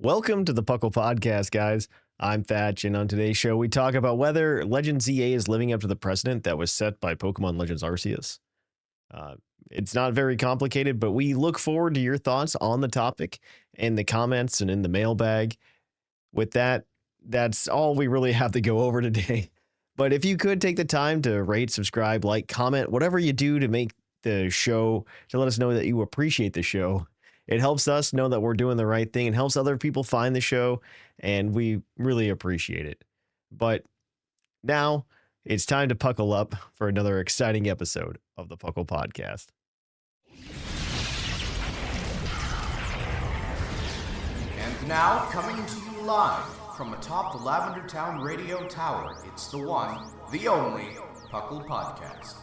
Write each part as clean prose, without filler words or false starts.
Welcome to the PUCL Podcast, guys. I'm Thatch, and on today's show, we talk about whether Legends EA is living up to the precedent that was set by Pokemon Legends Arceus. It's not very complicated, but we look forward to your thoughts on the topic in the comments and in the mailbag. With that, that's all we really have to go over today. But if you could take the time to rate, subscribe, like, comment, whatever you do to make the show, to let us know that you appreciate the show. It helps us know that we're doing the right thing and helps other people find the show, and we really appreciate it. But now it's time to puckle up for another exciting episode of the PUCL Podcast. And now, coming to you live from atop the Lavender Town Radio Tower, it's the one, the only PUCL Podcast.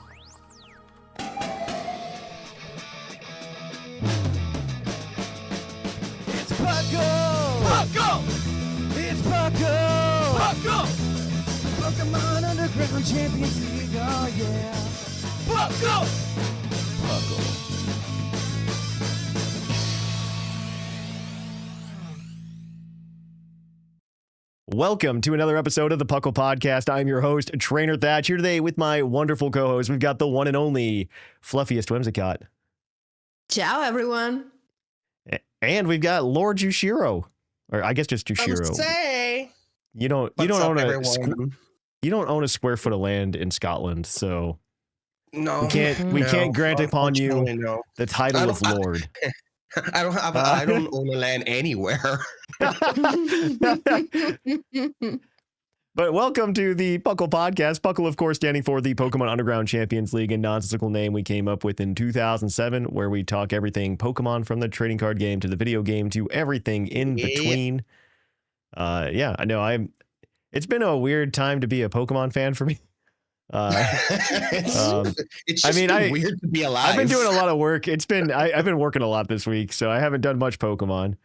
PUCL! It's PUCL! PUCL! Pokemon Underground Champions League, oh yeah! PUCL! Welcome to another episode of the PUCL Podcast. I'm your host, Trainer Thatch, here today with my wonderful co-host. We've got the one and only Fluffiest Whimsicott. Ciao, everyone. And we've got Lord Jushiro, or I guess just Jushiro. You don't own a square foot of land in Scotland, so no, we can't grant upon you the title of Lord. I don't own a land anywhere. But welcome to the PUCL Podcast. PUCL, of course, standing for the Pokemon Underground Champions League, a nonsensical name we came up with in 2007, where we talk everything Pokemon, from the trading card game to the video game to everything in between. Yeah, I know. It's been a weird time to be a Pokemon fan for me. It's just weird to be alive. I've been doing a lot of work. I've been working a lot this week, so I haven't done much Pokemon.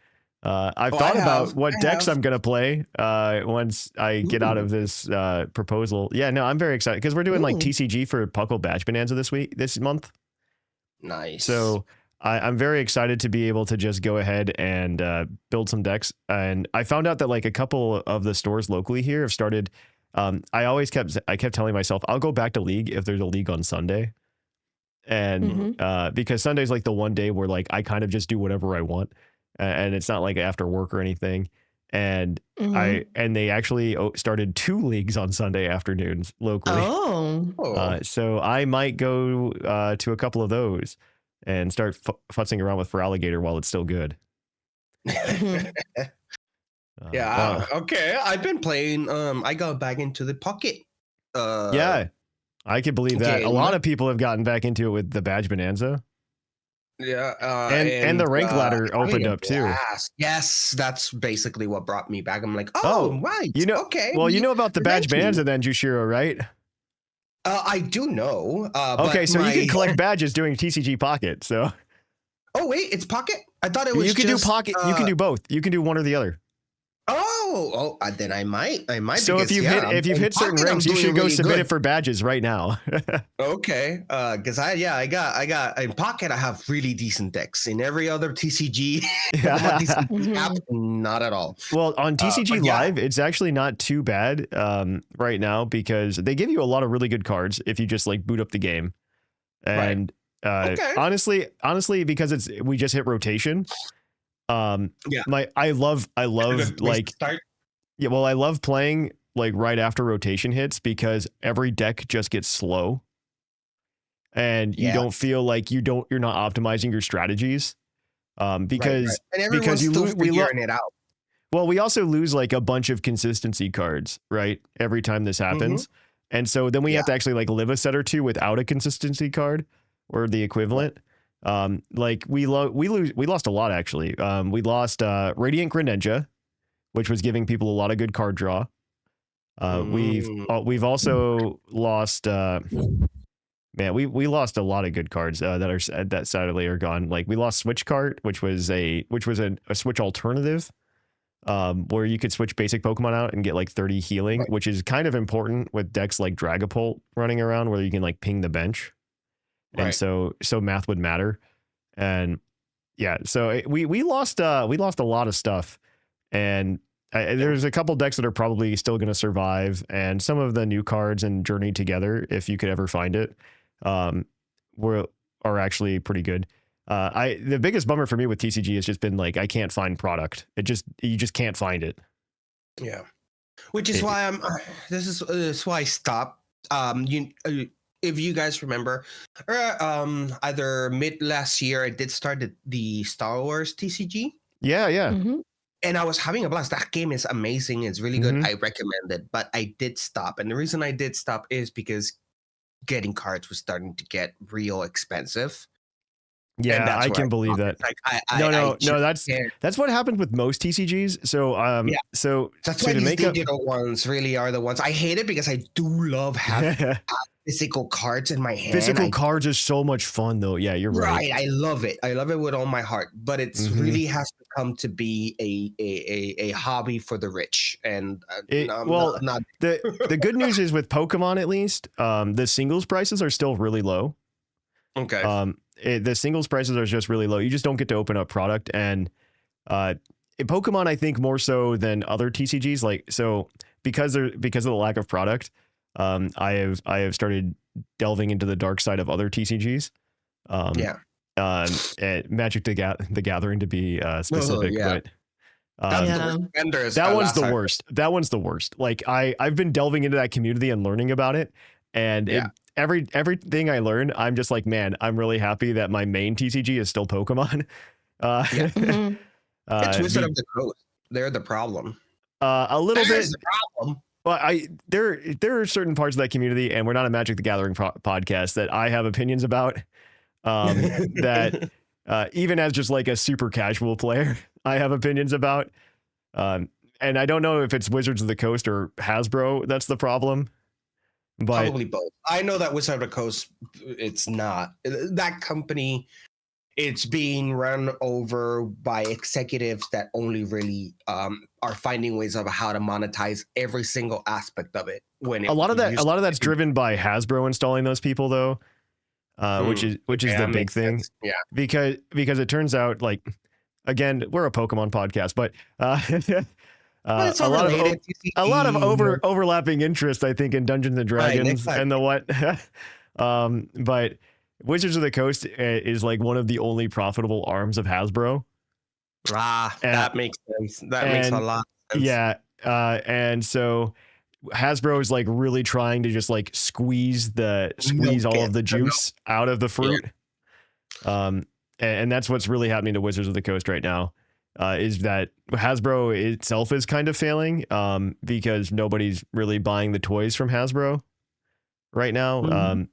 I've thought about what decks I'm going to play once I get out of this proposal. Yeah, no, I'm very excited because we're doing like TCG for PUCL Badge Bonanza this month. Nice. So I'm very excited to be able to just go ahead and build some decks. And I found out that like a couple of the stores locally here have started. I kept telling myself I'll go back to League if there's a League on Sunday. And because Sunday's like the one day where like I kind of just do whatever I want. And it's not like after work or anything. And they actually started 2 leagues on Sunday afternoons locally. So I might go to a couple of those and start futzing around with Feraligatr while it's still good. Okay. I've been playing. I got back into the Pocket. Yeah, I can believe that. A lot of people have gotten back into it with the Badge Bonanza. Yeah, and the rank ladder opened up too. Yes, that's basically what brought me back. I'm like, right. Okay. Well, you know about the Badge Bonanza then, Jushiro, right? I do know. Okay, so you can collect badges doing TCG Pocket. So. Oh wait, it's Pocket? I thought it was. You can do Pocket. You can do both. You can do one or the other. Then I might. So if you've hit certain ranks, you should go submit it for badges right now. Okay, because I got in Pocket. I have really decent decks. In every other TCG, not at all. Well, on TCG Live, it's actually not too bad right now because they give you a lot of really good cards if you just like boot up the game. And honestly, because we just hit rotation. I love like I love playing like right after rotation hits because every deck just gets slow and you don't feel like you're not optimizing your strategies because it out. Well, we also lose like a bunch of consistency cards right every time this happens, and so then we have to actually like live a set or two without a consistency card or the equivalent. Like we lost a lot actually. We lost Radiant Greninja, which was giving people a lot of good card draw. We've also lost we lost a lot of good cards that sadly are gone. Like we lost Switch Cart, which was a Switch alternative, where you could switch basic Pokemon out and get like 30 healing, which is kind of important with decks like Dragapult running around where you can like ping the bench. And so math would matter. And yeah, so we lost a lot of stuff. and there's a couple decks that are probably still going to survive, and some of the new cards and Journey Together, if you could ever find it, are actually pretty good. The biggest bummer for me with TCG has just been like I can't find product. You just can't find it. Yeah, which is why this is why I stopped. If you guys remember, either mid last year, I did start the Star Wars TCG. Yeah. Mm-hmm. And I was having a blast. That game is amazing. It's really good. I recommend it. But I did stop. And the reason I did stop is because getting cards was starting to get real expensive. Yeah, I can believe that. Like, no. That's what happened with most TCGs. So so that's why these digital ones really are the ones I hate it, because I do love having physical cards in my hand. Physical cards are so much fun, though. Yeah, you're right. I love it. I love it with all my heart. But it's really has to come to be a hobby for the rich. And the good news is with Pokemon, at least, the singles prices are still really low. Okay. The singles prices are just really low. You just don't get to open up product, and Pokemon, I think more so than other TCGs, because of the lack of product, I have started delving into the dark side of other TCGs. And Magic the Gathering to be specific, but that one's the worst. That one's the worst. Like I've been delving into that community and learning about it, and everything I learned, I'm just like, man, I'm really happy that my main TCG is still Pokemon. It's Wizard of the Coast. They're the problem. A little bit. The problem. Well, there are certain parts of that community, and we're not a Magic the Gathering podcast, that I have opinions about. That even as just like a super casual player, I have opinions about. And I don't know if it's Wizards of the Coast or Hasbro that's the problem. But probably both. I know that Wizard of the Coast, it's not. That company, it's being run over by executives that only really are finding ways of how to monetize every single aspect of it. A lot of that's driven by Hasbro installing those people, though, which is the big thing. Sense. Yeah, because it turns out, like, again, we're a Pokemon podcast, but a lot of overlapping interest, I think, in Dungeons and Dragons and the what. But Wizards of the Coast is like one of the only profitable arms of Hasbro. That makes sense. That makes a lot of sense. Yeah. And so Hasbro is like really trying to just like squeeze all of the juice out of the fruit. Yeah. And that's what's really happening to Wizards of the Coast right now. Is that Hasbro itself is kind of failing because nobody's really buying the toys from Hasbro right now.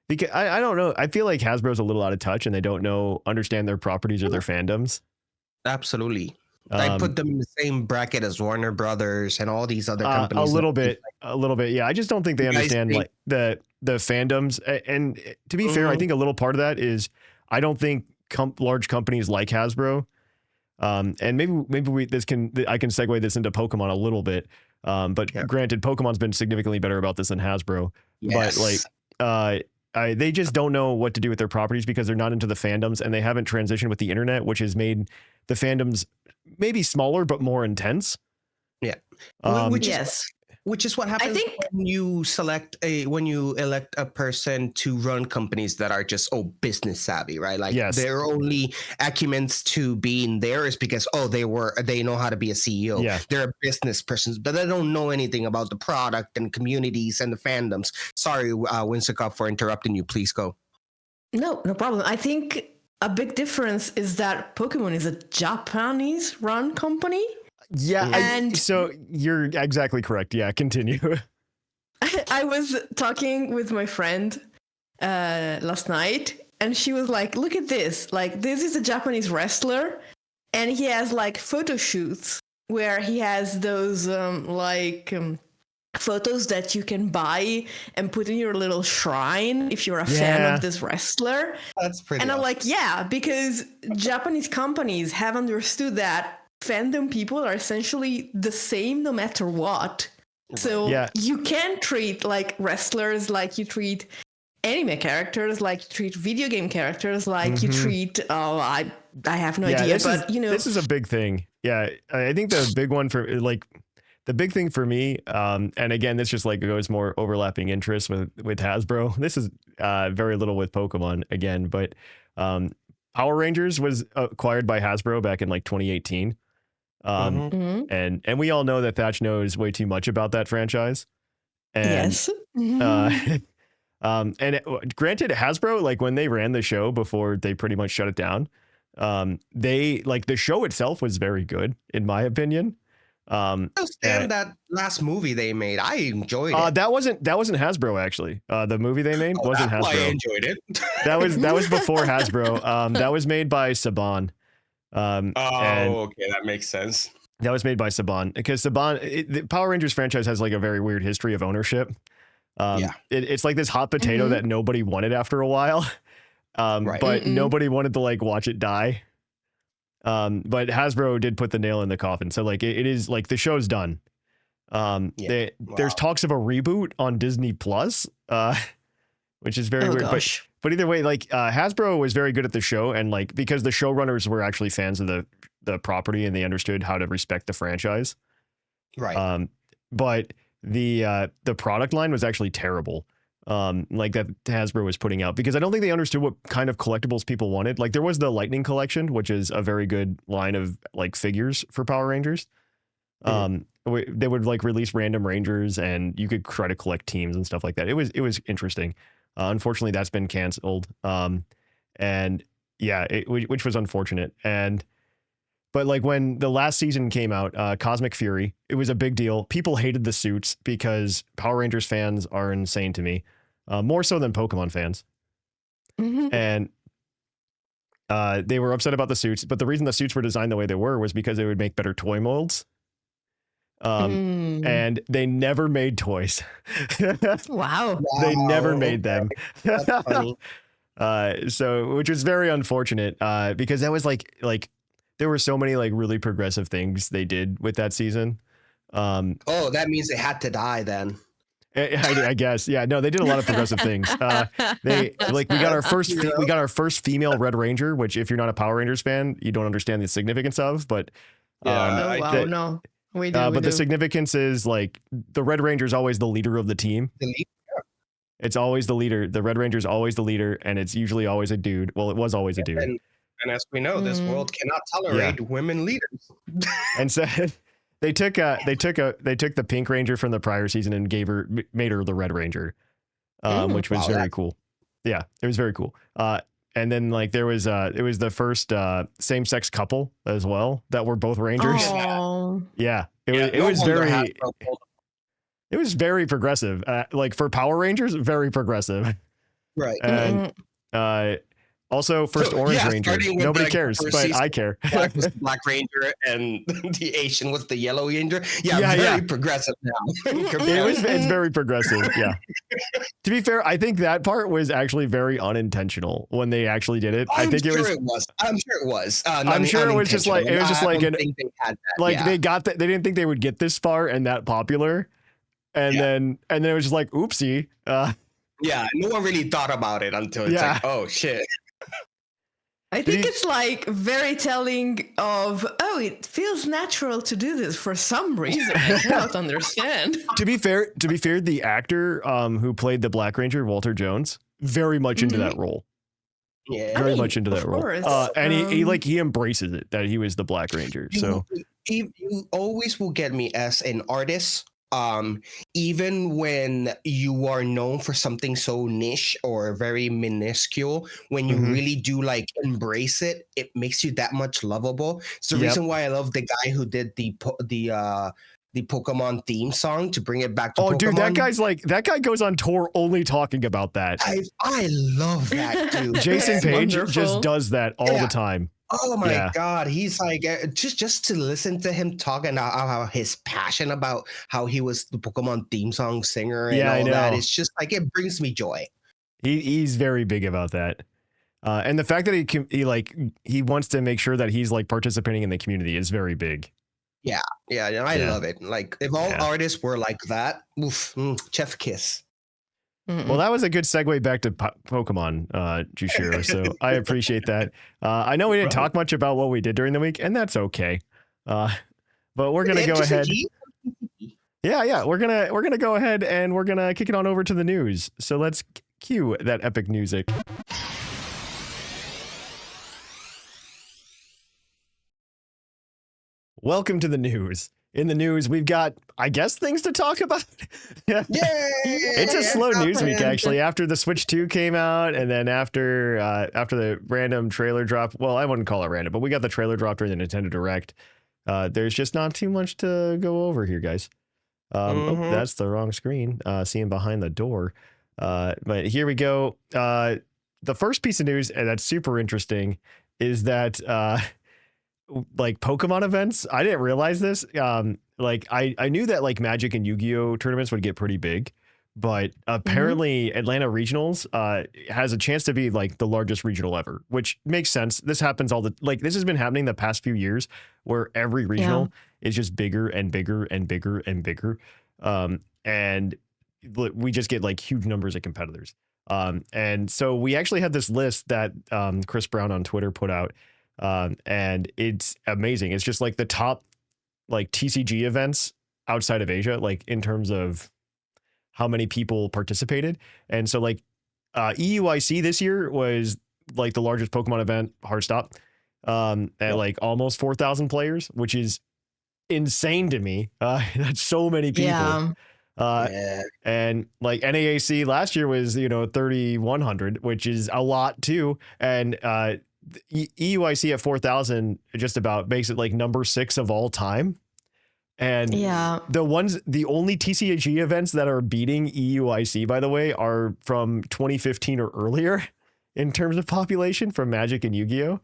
Because I don't know. I feel like Hasbro's a little out of touch, and they don't understand their properties or their fandoms. Absolutely. I put them in the same bracket as Warner Brothers and all these other companies. A little bit. Yeah. I just don't think they understand like the fandoms. And to be fair, I think a little part of that is I don't think large companies like Hasbro. And maybe I can segue this into Pokemon a little bit. But granted, Pokemon's been significantly better about this than Hasbro. Yes. But like, they just don't know what to do with their properties because they're not into the fandoms, and they haven't transitioned with the internet, which has made the fandoms maybe smaller but more intense. Yeah. Which is what happens when you elect a person to run companies that are just business savvy, right? Like their only acumens to being there is because they know how to be a CEO. Yeah. They're business persons, but they don't know anything about the product and communities and the fandoms. Sorry, Whimsicott, for interrupting you. Please go. No problem. I think a big difference is that Pokemon is a Japanese run company. Yeah, so you're exactly correct. Yeah, continue. I was talking with my friend last night, and she was like, look at this. Like, this is a Japanese wrestler, and he has, like, photo shoots where he has those, photos that you can buy and put in your little shrine if you're a fan of this wrestler. That's pretty And I'm like, because Japanese companies have understood that fandom people are essentially the same no matter what. So you can't treat like wrestlers like you treat anime characters, like you treat video game characters, like you treat I have no idea, but this is a big thing. Yeah, I think the big one for the big thing for me, and again, this just like goes more overlapping interests with Hasbro. This is very little with Pokemon again, but Power Rangers was acquired by Hasbro back in like 2018. And we all know that Thatch knows way too much about that franchise. And, yes. Granted, Hasbro, like when they ran the show before they pretty much shut it down, they like the show itself was very good in my opinion. And that last movie they made, I enjoyed it. That wasn't Hasbro actually. The movie they made wasn't Hasbro. I enjoyed it. that was before Hasbro. That was made by Saban. Okay, that makes sense. That was made by Saban because Saban, the Power Rangers franchise has like a very weird history of ownership. It's like this hot potato that nobody wanted after a while, but nobody wanted to like watch it die. But Hasbro did put the nail in the coffin. So like it is like the show's done. There's talks of a reboot on Disney Plus, which is very weird. Gosh. But either way, like Hasbro was very good at the show, and like because the showrunners were actually fans of the property and they understood how to respect the franchise. Right. But the product line was actually terrible. Like that Hasbro was putting out because I don't think they understood what kind of collectibles people wanted. Like there was the Lightning Collection, which is a very good line of like figures for Power Rangers. They would like release random Rangers and you could try to collect teams and stuff like that. It was interesting. Unfortunately, that's been canceled. And yeah, which was unfortunate. But like when the last season came out, Cosmic Fury, it was a big deal. People hated the suits because Power Rangers fans are insane to me, more so than Pokemon fans. And they were upset about the suits. But the reason the suits were designed the way they were was because they would make better toy molds. And they never made toys. Wow. They never made them. That's funny. So, which was very unfortunate, because that was like there were so many like really progressive things they did with that season. That means they had to die then. I guess. Yeah, no, they did a lot of progressive things. We got our first female Red Ranger, which if you're not a Power Rangers fan, you don't understand the significance of, but no. We do. But the significance is like the Red Ranger is always the leader of the team. It's always the leader. The Red Ranger is always the leader, and it's usually always a dude. Well, it was always a dude. And as we know, this world cannot tolerate women leaders. And so they took the Pink Ranger from the prior season and made her the Red Ranger, which was very cool. Yeah, it was very cool. And then like it was the first same-sex couple as well that were both Rangers. Oh. Yeah, it was very progressive. Like for Power Rangers, very progressive. Right. And also first Orange Ranger. Nobody cares, but I care. Black was the Black Ranger and the Asian was the Yellow Ranger. Very progressive now. It's very progressive. Yeah. To be fair, I think that part was actually very unintentional when they actually did it. I'm sure it was. I'm sure it was just like they got that. They didn't think they would get this far and that popular, and then it was just like oopsie. No one really thought about it until it's like, oh shit. I think it's like very telling of, it feels natural to do this for some reason. I cannot understand. To be fair, the actor who played the Black Ranger, Walter Jones, very much into that role. Yeah, very much into that role. Course. And he embraces it that he was the Black Ranger. So you always will get me as an artist. Even when you are known for something so niche or very minuscule, when you really do like embrace it, it makes you that much lovable. It's the reason why I love the guy who did the Pokemon theme song to bring it back to Pokemon. Dude, that guy goes on tour only talking about that. I love that dude. Jason Page just does that all the time. Oh my God. He's like, just to listen to him talk and how his passion about how he was the Pokemon theme song singer and all that. It's just like, it brings me joy. He's very big about that. And the fact that he wants to make sure that he's like participating in the community is very big. Yeah. I love it. Like if all artists were like that, chef kiss. Well, that was a good segue back to Pokemon, Jushiro. So I appreciate that. I know we didn't talk much about what we did during the week, and that's okay. But we're gonna go ahead. Yeah, we're gonna go ahead and we're gonna kick it on over to the news. So let's cue that epic music. Welcome to the news. In the news, we've got, I guess, things to talk about. Yay! It's a slow news week, actually. After the Switch 2 came out, and then after the random trailer drop. Well, I wouldn't call it random, but we got the trailer drop during the Nintendo Direct. There's just not too much to go over here, guys. Oh, that's the wrong screen. Seeing behind the door. But here we go. The first piece of news, and that's super interesting, is that like Pokemon events. I didn't realize this. Like I knew that like Magic and Yu-Gi-Oh tournaments would get pretty big, but apparently Atlanta Regionals has a chance to be like the largest regional ever, which makes sense. This happens this has been happening the past few years where every regional is just bigger and bigger and bigger and bigger. And we just get like huge numbers of competitors. And so we actually had this list that Chris Brown on Twitter put out. And it's amazing. It's just like the top like TCG events outside of Asia, like in terms of how many people participated. And so like EUIC this year was like the largest Pokemon event, hard stop, at like almost 4,000 players, which is insane to me. That's so many people. And like NAAC last year was 3,100, which is a lot too. And EUIC at 4,000 just about makes it like number 6 of all time. And the only TCG events that are beating EUIC, by the way, are from 2015 or earlier in terms of population from Magic and Yu-Gi-Oh.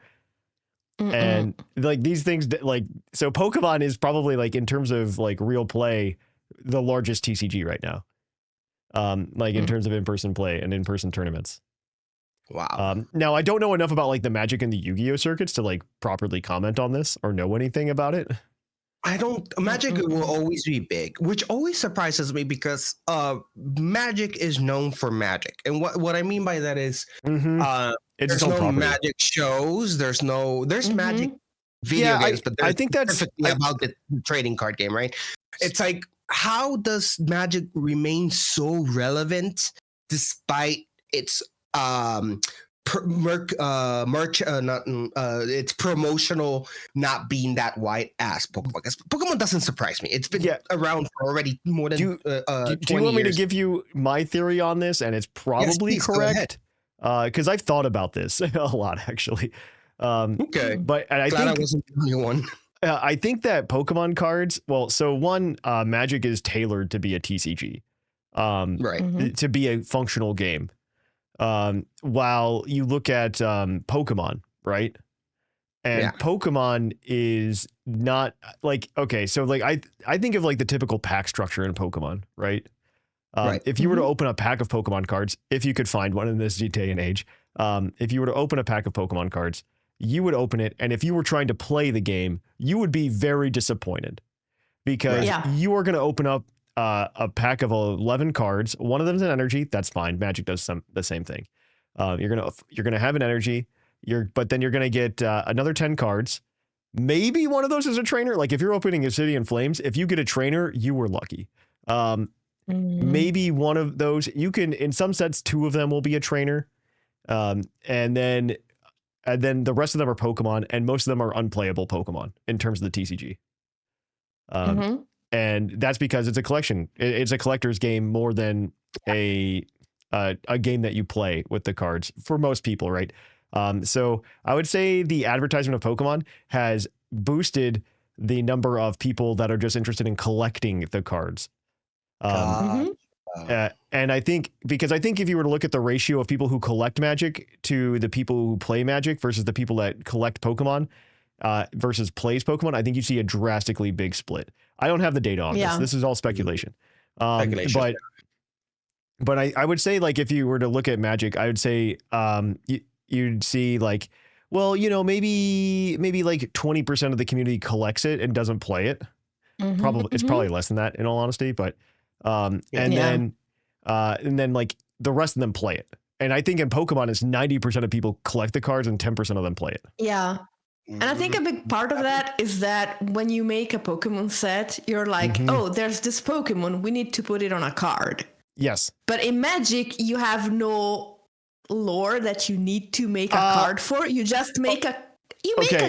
And like these things, like, so Pokemon is probably like in terms of like real play, the largest TCG right now. Like in terms of in-person play and in-person tournaments. Wow. Now I don't know enough about like the Magic and the Yu-Gi-Oh circuits to like properly comment on this or know anything about it. Magic will always be big, which always surprises me because Magic is known for magic. And what I mean by that is there's no magic shows, there's magic video games, but I think that's about the trading card game, right? It's like, how does Magic remain so relevant despite its it's promotional not being that wide as Pokemon. Because Pokemon doesn't surprise me. It's been around for already more than 20 years. Do you want me to give you my theory on this? And it's probably correct. Because I've thought about this a lot, actually. Okay. But I think I wasn't the only one. I think that Pokemon cards, Magic is tailored to be a TCG. Right. To be a functional game. While you look at Pokemon, right? And Pokemon is not like, okay, so like I think of like the typical pack structure in Pokemon, right? If you were to open a pack of Pokemon cards, if you could find one in this day and age, if you were to open a pack of Pokemon cards, you would open it, and if you were trying to play the game, you would be very disappointed because you are going to open up a pack of 11 cards. One of them is an energy. That's fine. Magic does the same thing. You're gonna have an energy. But then you're gonna get another 10 cards. Maybe one of those is a trainer. Like if you're opening Obsidian Flames, if you get a trainer, you were lucky. Maybe one of those you can. In some sets, 2 of them will be a trainer, and then the rest of them are Pokemon, and most of them are unplayable Pokemon in terms of the TCG. And that's because it's a collection. It's a collector's game more than a game that you play with the cards for most people, right? So I would say the advertisement of Pokemon has boosted the number of people that are just interested in collecting the cards. And I think if you were to look at the ratio of people who collect Magic to the people who play Magic versus the people that collect Pokemon, versus plays Pokemon, I think you see a drastically big split. I don't have the data on this. This is all speculation. But I would say, like, if you were to look at Magic, I would say you'd see like, well, maybe like 20% of the community collects it and doesn't play it. It's probably less than that in all honesty, but and then like the rest of them play it. And I think in Pokemon, it's 90% of people collect the cards and 10% of them play it. Yeah. And I think a big part of that is that when you make a Pokemon set, you're like, oh, there's this Pokemon, we need to put it on a card. Yes. But in Magic, you have no lore that you need to make a card for. You just make a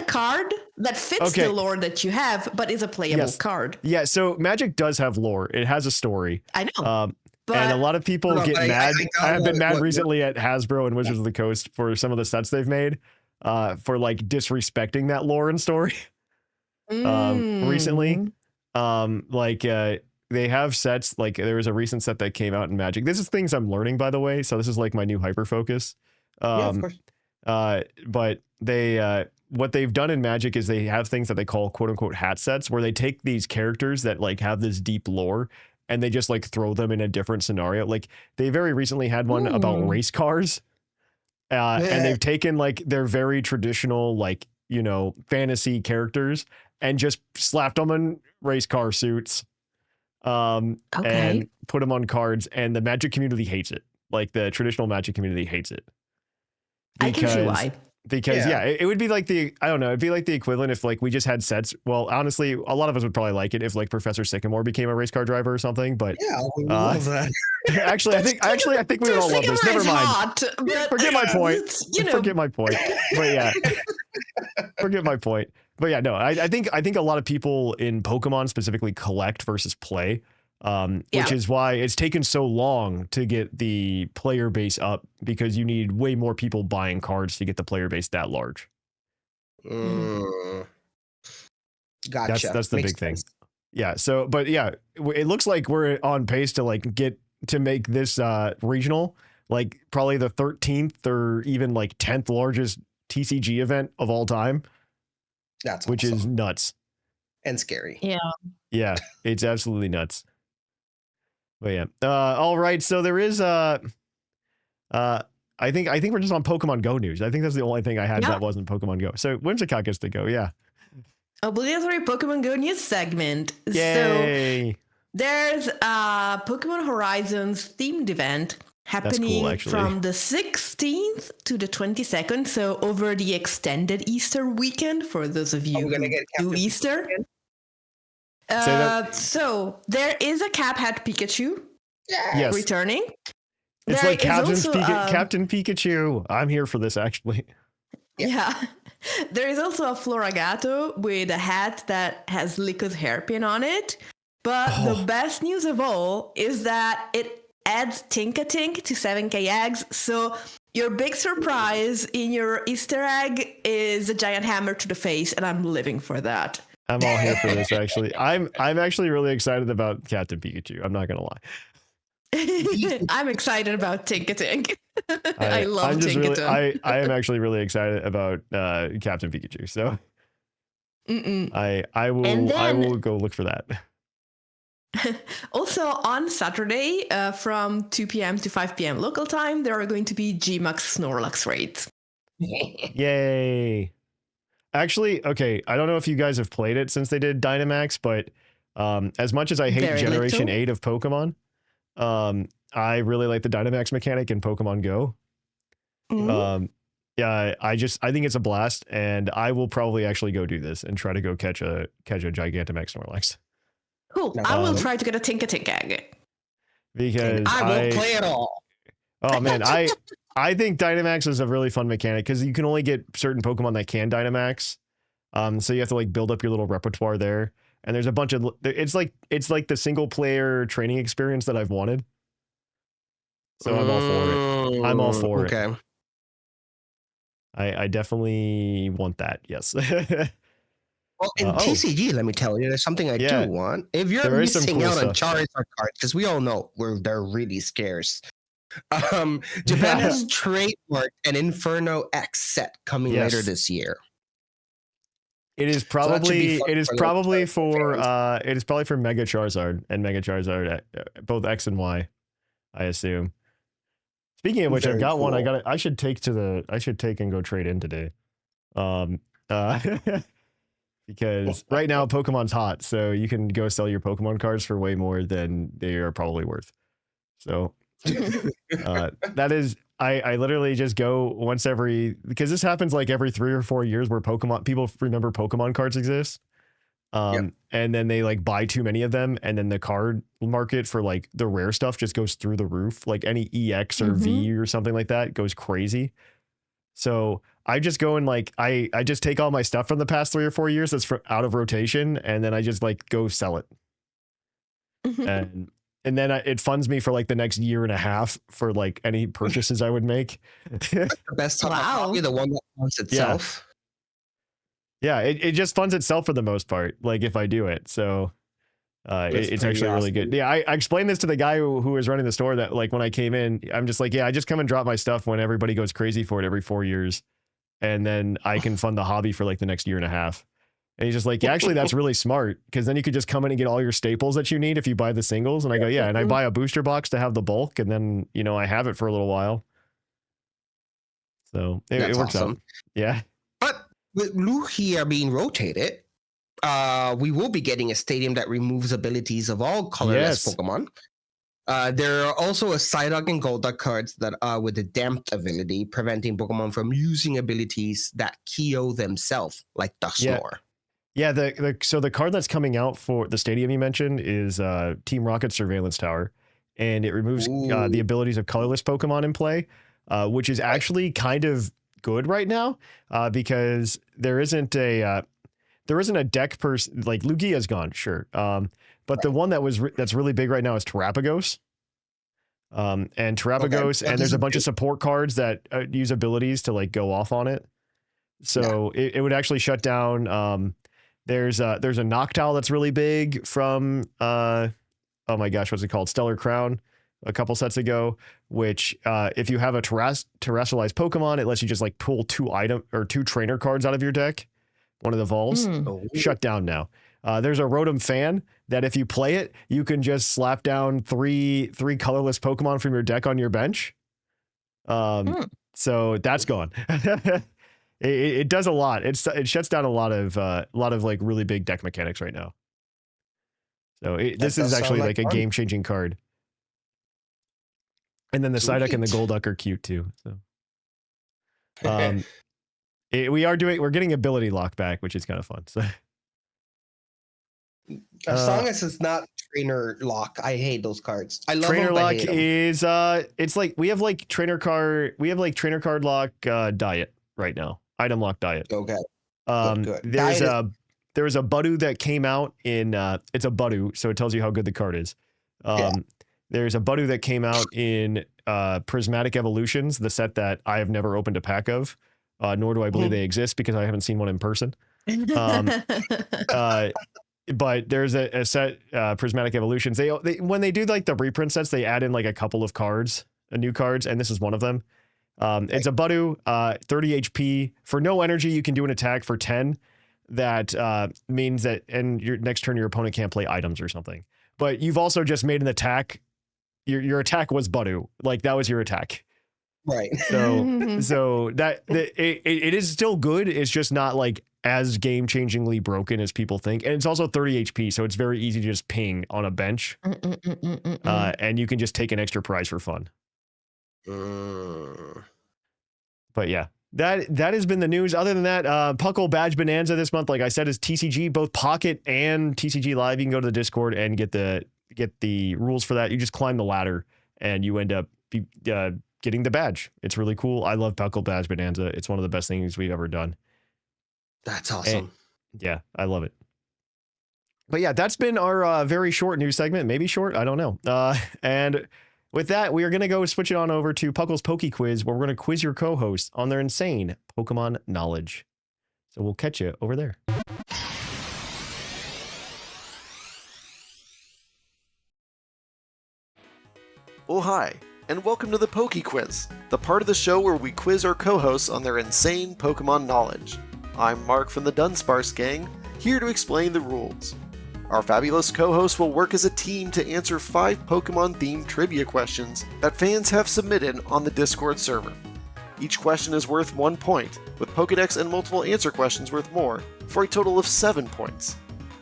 card that fits the lore that you have, but is a playable card. Yeah, so Magic does have lore. It has a story. I know. And a lot of people get mad. I have been mad recently at Hasbro and Wizards of the Coast for some of the sets they've made for like disrespecting that lore and story. Recently, they have sets, like there was a recent set that came out in Magic. This is things I'm learning, by the way. So this is like my new hyper focus. Of course. But they what they've done in Magic is they have things that they call quote unquote hat sets, where they take these characters that like have this deep lore and they just like throw them in a different scenario. Like they very recently had one about race cars. And they've taken like their very traditional, like, you know, fantasy characters and just slapped them in race car suits and put them on cards. And the Magic community hates it. Like the traditional Magic community hates it. I can see why. Because it would be like it'd be like the equivalent if like we just had sets. Well, honestly, a lot of us would probably like it if like Professor Sycamore became a race car driver or something. But we love that. Actually, I think we would all love this. Never mind. Hot, forget my point. Forget my point. But yeah, forget my point. But yeah, no, I think a lot of people in Pokemon specifically collect versus play. Which is why it's taken so long to get the player base up, because you need way more people buying cards to get the player base that large. Gotcha. That's the big thing. Yeah. So, but yeah, it looks like we're on pace to like make this regional, like probably the 13th or even like 10th largest TCG event of all time. Which is nuts. And scary. Yeah. Yeah. It's absolutely nuts. But yeah. All right. So there is I think we're just on Pokemon Go news. I think that's the only thing I had that wasn't Pokemon Go. So Whimsicott gets to go. Yeah. Obligatory Pokemon Go news segment. Yay. So there's a Pokemon Horizons themed event happening from the 16th to the 22nd. So over the extended Easter weekend for those of you who do Easter. So there is a Cap Hat Pikachu returning. It's like Captain Pikachu. I'm here for this, actually. Yeah. There is also a Floragato with a hat that has Licko's hairpin on it. But the best news of all is that it adds Tink-a-Tink to 7K eggs. So your big surprise in your Easter egg is a giant hammer to the face, and I'm living for that. I'm all here for this, actually. I'm actually really excited about Captain Pikachu. I'm not gonna lie. I'm excited about Tink-a-Tink. I love Tink-a-Tink. I am actually really excited about Captain Pikachu. So I will go look for that. Also on Saturday, from 2 p.m. to 5 p.m. local time, there are going to be Gmax Snorlax raids. Yay! Actually, okay, I don't know if you guys have played it since they did Dynamax, but as much as I hate Generation 8 of Pokemon, I really like the Dynamax mechanic in Pokemon Go. Yeah, I think it's a blast, and I will probably actually go do this and try to go catch a Gigantamax Snorlax. Cool. I will try to get a Tink-a-Tink egg. Because I won't play it all. Oh man, I think Dynamax is a really fun mechanic because you can only get certain Pokemon that can Dynamax. So you have to like build up your little repertoire there. And there's a bunch of it's like the single player training experience that I've wanted. So I'm all for it. I'm all for it. Okay. I definitely want that. Yes. Well, in TCG, let me tell you, there's something I do want. If you're missing out on Charizard cards, because we all know they're really scarce. Japan has trademarked an Inferno X set coming later this year. It is probably for Mega Charizard and Mega Charizard, both X and Y, I assume. Speaking of which, I've got one. I should take and go trade in today. Because right now Pokemon's hot, so you can go sell your Pokemon cards for way more than they are probably worth. So That is, I literally just go once because this happens like every 3 or 4 years where people remember Pokemon cards exist. And then they like buy too many of them, and then the card market for like the rare stuff just goes through the roof. Like any EX or V or something like that goes crazy. So I just go and like I just take all my stuff from the past 3 or 4 years that's out of rotation, and then I just like go sell it. And then it funds me for like the next year and a half for like any purchases I would make. The best time probably the one that funds itself. Yeah, it just funds itself for the most part, like if I do it. So it's actually awesome. Really good. Yeah, I explained this to the guy who was running the store that like when I came in, I'm just like, yeah, I just come and drop my stuff when everybody goes crazy for it every 4 years. And then I can fund the hobby for like the next year and a half. And he's just like, yeah, actually, that's really smart, because then you could just come in and get all your staples that you need if you buy the singles. And I go, yeah, and I buy a booster box to have the bulk, and then, you know, I have it for a little while. So it works out. Yeah. But with Lugia being rotated, we will be getting a stadium that removes abilities of all colorless Pokemon. There are also a Psyduck and Golduck cards that are with a damped ability, preventing Pokemon from using abilities that KO themselves, like Dusknoir. Yeah, so the card that's coming out for the stadium you mentioned is Team Rocket Surveillance Tower, and it removes the abilities of colorless Pokemon in play, which is actually kind of good right now, because there isn't a deck person like Lugia's gone, sure, but the one that's really big right now is Terapagos. And Terapagos, and there's a bunch of support cards that use abilities to like go off on it. So it would actually shut down. There's a Noctowl that's really big from oh my gosh, what's it called? Stellar Crown a couple sets ago, which if you have a terrestrialized Pokemon, it lets you just like pull 2 trainer cards out of your deck. One of the Vols shut down now. There's a Rotom Fan that if you play it, you can just slap down three colorless Pokemon from your deck on your bench. So that's gone. It does a lot. It shuts down a lot of like really big deck mechanics right now. So this is actually like a game-changing card. And then the Psyduck and the Golduck are cute too. So we're getting ability lock back, which is kind of fun. So as long as it's not trainer lock, I hate those cards. I love trainer lock is it's like we have like trainer card lock diet right now. Item lock diet. Okay. There's a Budu that came out in it's a Budu, so it tells you how good the card is. There's a Budu that came out in Prismatic Evolutions, the set that I have never opened a pack of, nor do I believe they exist because I haven't seen one in person. But there's a set, Prismatic Evolutions. They when they do like the reprint sets, they add in like a couple of cards, new cards, and this is one of them. It's a Budu, 30 HP. For no energy, you can do an attack for 10. That means that and your next turn your opponent can't play items or something. But you've also just made an attack. Your attack was Budu. Like that was your attack. Right. So that it is still good. It's just not like as game-changingly broken as people think. And it's also 30 HP, so it's very easy to just ping on a bench. And you can just take an extra prize for fun. But yeah, that has been the news. Other than that, PUCL Badge Bonanza this month, like I said, is TCG, both Pocket and TCG Live. You can go to the Discord and get the rules for that. You just climb the ladder and you end up getting the badge. It's really cool. I love PUCL Badge Bonanza. It's one of the best things we've ever done. That's awesome. And, yeah, I love it. But yeah, that's been our very short news segment. Maybe short, I don't know. And with that, we are going to go switch it on over to PUCL's Poke Quiz, where we're going to quiz your co-hosts on their insane Pokemon knowledge. So we'll catch you over there. Oh, hi, and welcome to the Poke Quiz, the part of the show where we quiz our co-hosts on their insane Pokemon knowledge. I'm Mark from the Dunsparce Gang, here to explain the rules. Our fabulous co-hosts will work as a team to answer 5 Pokemon-themed trivia questions that fans have submitted on the Discord server. Each question is worth 1 point, with Pokedex and multiple answer questions worth more, for a total of 7 points.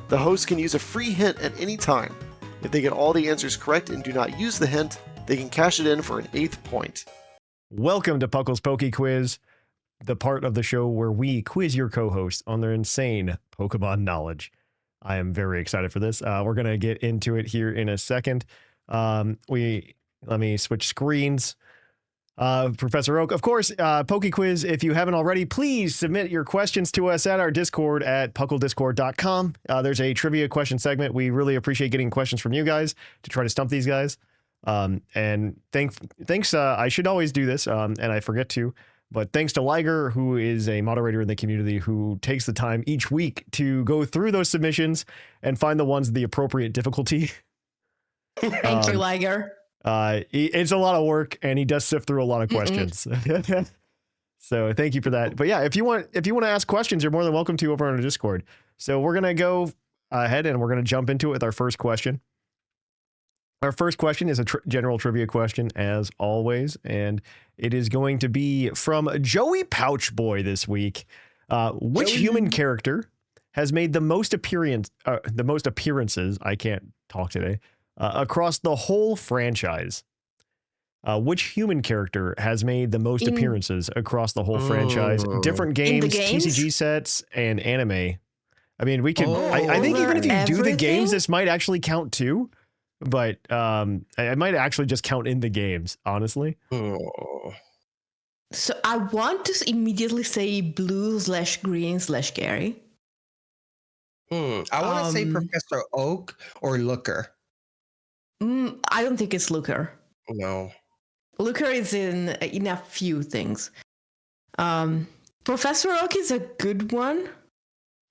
The host can use a free hint at any time. If they get all the answers correct and do not use the hint, they can cash it in for an 8th point. Welcome to Puckle's Poke Quiz, the part of the show where we quiz your co-hosts on their insane Pokemon knowledge. I am very excited for this. We're going to get into it here in a second. Let me switch screens. Professor Oak, of course, Poke Quiz. If you haven't already, please submit your questions to us at our Discord at pucklediscord.com. There's a trivia question segment. We really appreciate getting questions from you guys to try to stump these guys. And thanks. I should always do this, and I forget to. But thanks to Liger, who is a moderator in the community who takes the time each week to go through those submissions and find the ones of the appropriate difficulty. Thank you, Liger. It's a lot of work, and he does sift through a lot of questions. So thank you for that. But yeah, if you want to ask questions, you're more than welcome to over on our Discord. So we're gonna go ahead and we're gonna jump into it with our first question. Our first question is a general trivia question, as always, and it is going to be from Joey Pouchboy this week. Which human character has made the most appearances? I can't talk today. Across the whole franchise. Which human character has made the most appearances across the whole franchise? Different games, TCG sets, and anime. I mean, we can. I think even if you do the games, this might actually count too. But I might actually just count in the games, honestly. So I want to immediately say blue/green/Gary. I want to say Professor Oak or Looker. I don't think it's Looker. No. Looker is in a few things. Professor Oak is a good one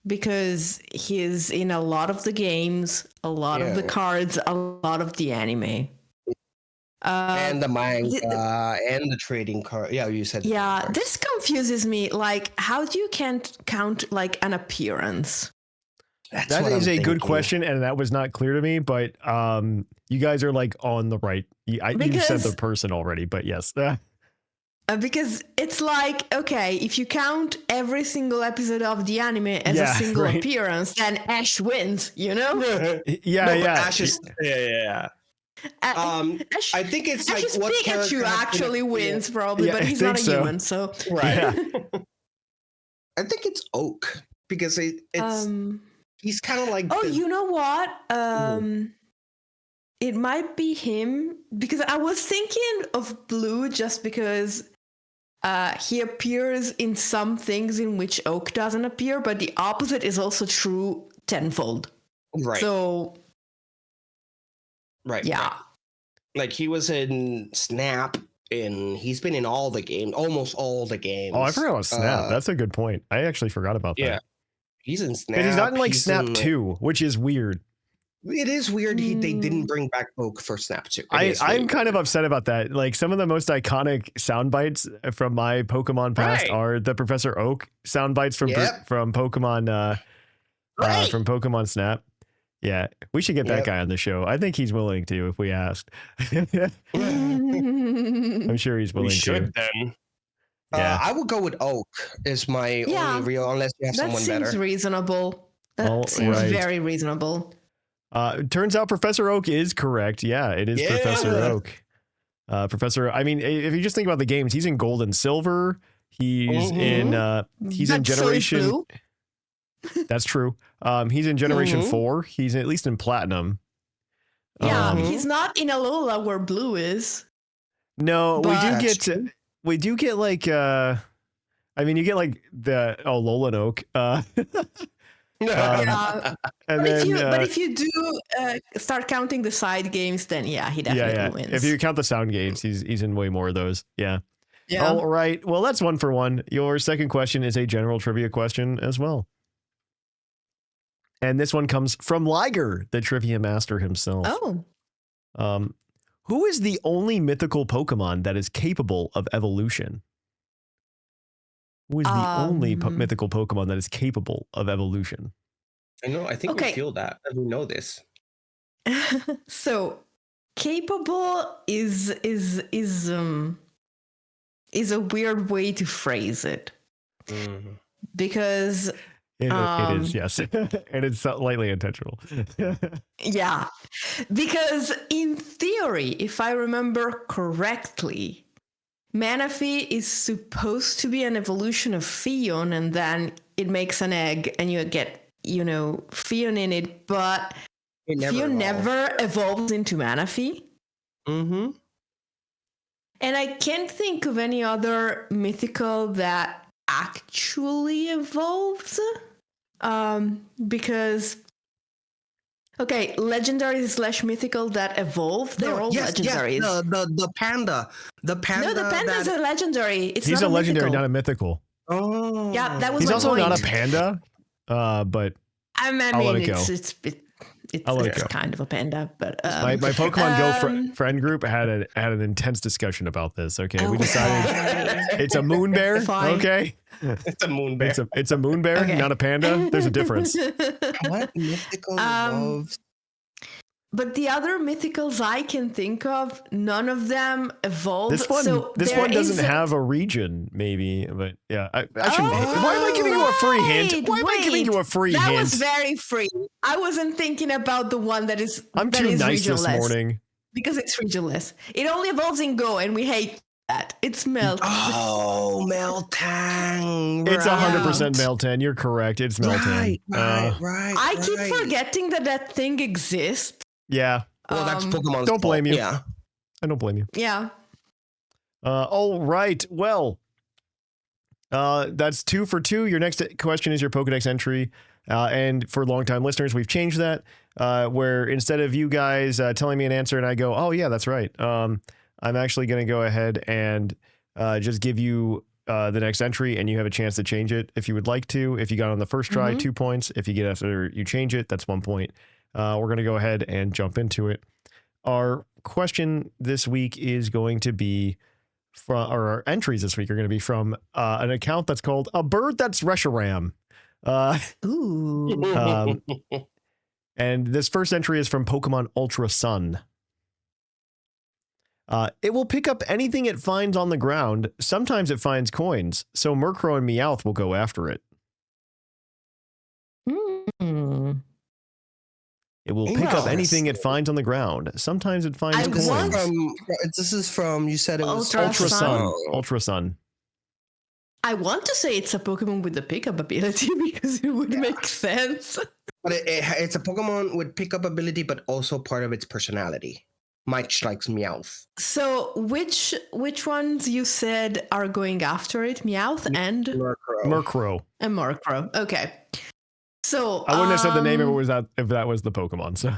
because he's in a lot of the games, a lot of the cards, a lot of the anime. And the manga and the trading card. Yeah, you said. Yeah, this confuses me. Like, how do you count like an appearance? That is a good question, and that was not clear to me, but you guys are like on the right. You said the person already, but yes. Because it's like, okay, if you count every single episode of the anime as a single appearance, then Ash wins, you know? Ash is, I think it's Ash's like what Pikachu actually wins probably, but he's not a human, so right. I think it's Oak because it's he's kind of like you know what? It might be him because I was thinking of Blue just because he appears in some things in which Oak doesn't appear, but the opposite is also true tenfold. Right. So right. Yeah. Like he was in Snap and he's been in all the games, almost all the games. Oh, I forgot about Snap. That's a good point. I actually forgot about that. Yeah. He's in Snap. But he's not in like Snap 2, which is weird. It is weird they didn't bring back Oak for Snap 2. I'm kind of upset about that. Like some of the most iconic sound bites from my Pokemon past are the Professor Oak sound bites from Pokemon from Pokemon Snap. Yeah, we should get that guy on the show. I think he's willing to if we asked. I'm sure he's willing to. Then. Yeah, I would go with Oak as my only real, unless you have someone better. That seems reasonable. That seems very reasonable. Turns out Professor Oak is correct. Yeah, it is Professor Oak. I mean, if you just think about the games, he's in Gold and Silver. He's in Generation. So that's true. He's in Generation 4. He's at least in Platinum. Yeah, he's not in Alola where Blue is. No, we do get like you get like the Alolan Oak. But if you do start counting the side games, then he definitely wins. If you count the sound games, he's in way more of those. Yeah. All right. Well, that's 1 for 1. Your second question is a general trivia question as well. And this one comes from Liger, the trivia master himself. Who is the only mythical Pokemon that is capable of evolution? Who is the only mythical Pokemon that is capable of evolution? I know. I think we feel that. We know this. So, capable is a weird way to phrase it, because It is, yes. And it's slightly intentional. Yeah. Because in theory, if I remember correctly, Manaphy is supposed to be an evolution of Fion, and then it makes an egg and you get, Fion in it, but Fion never evolves into Manaphy. Mm-hmm. And I can't think of any other mythical that actually evolves. Because legendary / mythical that evolve, they're all legendaries. Yeah, the panda. The panda. No, the panda's a legendary. He's a legendary, not a mythical. Oh. Yeah, that was He's my also point. not a panda. But I mean, I'll let it go. It's kind of a panda, but my Pokemon Go friend group had an intense discussion about this. Okay, we decided it's a moon bear. Fine. Okay, it's a moon bear. It's a moon bear, not a panda. There's a difference. What mythical evolves? But the other mythicals I can think of, none of them evolved. This one doesn't have a region, maybe, but yeah. I shouldn't. Why am I giving you a free hint? Why am I giving you a free hint? That was very free. I wasn't thinking about the one that is. I'm too nice this morning. Because it's regionless. It only evolves in Go, and we hate that. It's Meltan. Oh, Meltan. It's 100% Meltan. You're correct. It's Meltan. Right. I keep forgetting that thing exists. Yeah. Well, that's Pokemon's Don't blame you. Yeah. I don't blame you. Yeah. All right. Well, that's 2 for 2. Your next question is your Pokedex entry. And for longtime listeners, we've changed that, where instead of you guys telling me an answer and I go, oh, yeah, that's right. I'm actually going to go ahead and just give you the next entry, and you have a chance to change it if you would like to. If you got on the first try, 2 points. If you get after you change it, that's 1 point. We're going to go ahead and jump into it. Our question this week is going to be from, or our entries this week are going to be from an account that's called A Bird That's Reshiram. Ooh. And this first entry is from Pokemon Ultra Sun. It will pick up anything it finds on the ground. Sometimes it finds coins, so Murkrow and Meowth will go after it. It will pick up anything it finds on the ground. Sometimes it finds coins. This is from, you said it was Ultra Sun. Ultra Sun. I want to say it's a Pokemon with the pickup ability because it would make sense. But it's a Pokemon with pickup ability, but also part of its personality. Much like Meowth. So which ones you said are going after it? Meowth and Murkrow. And Murkrow. Okay. So I wouldn't have said the name if that was the Pokemon. So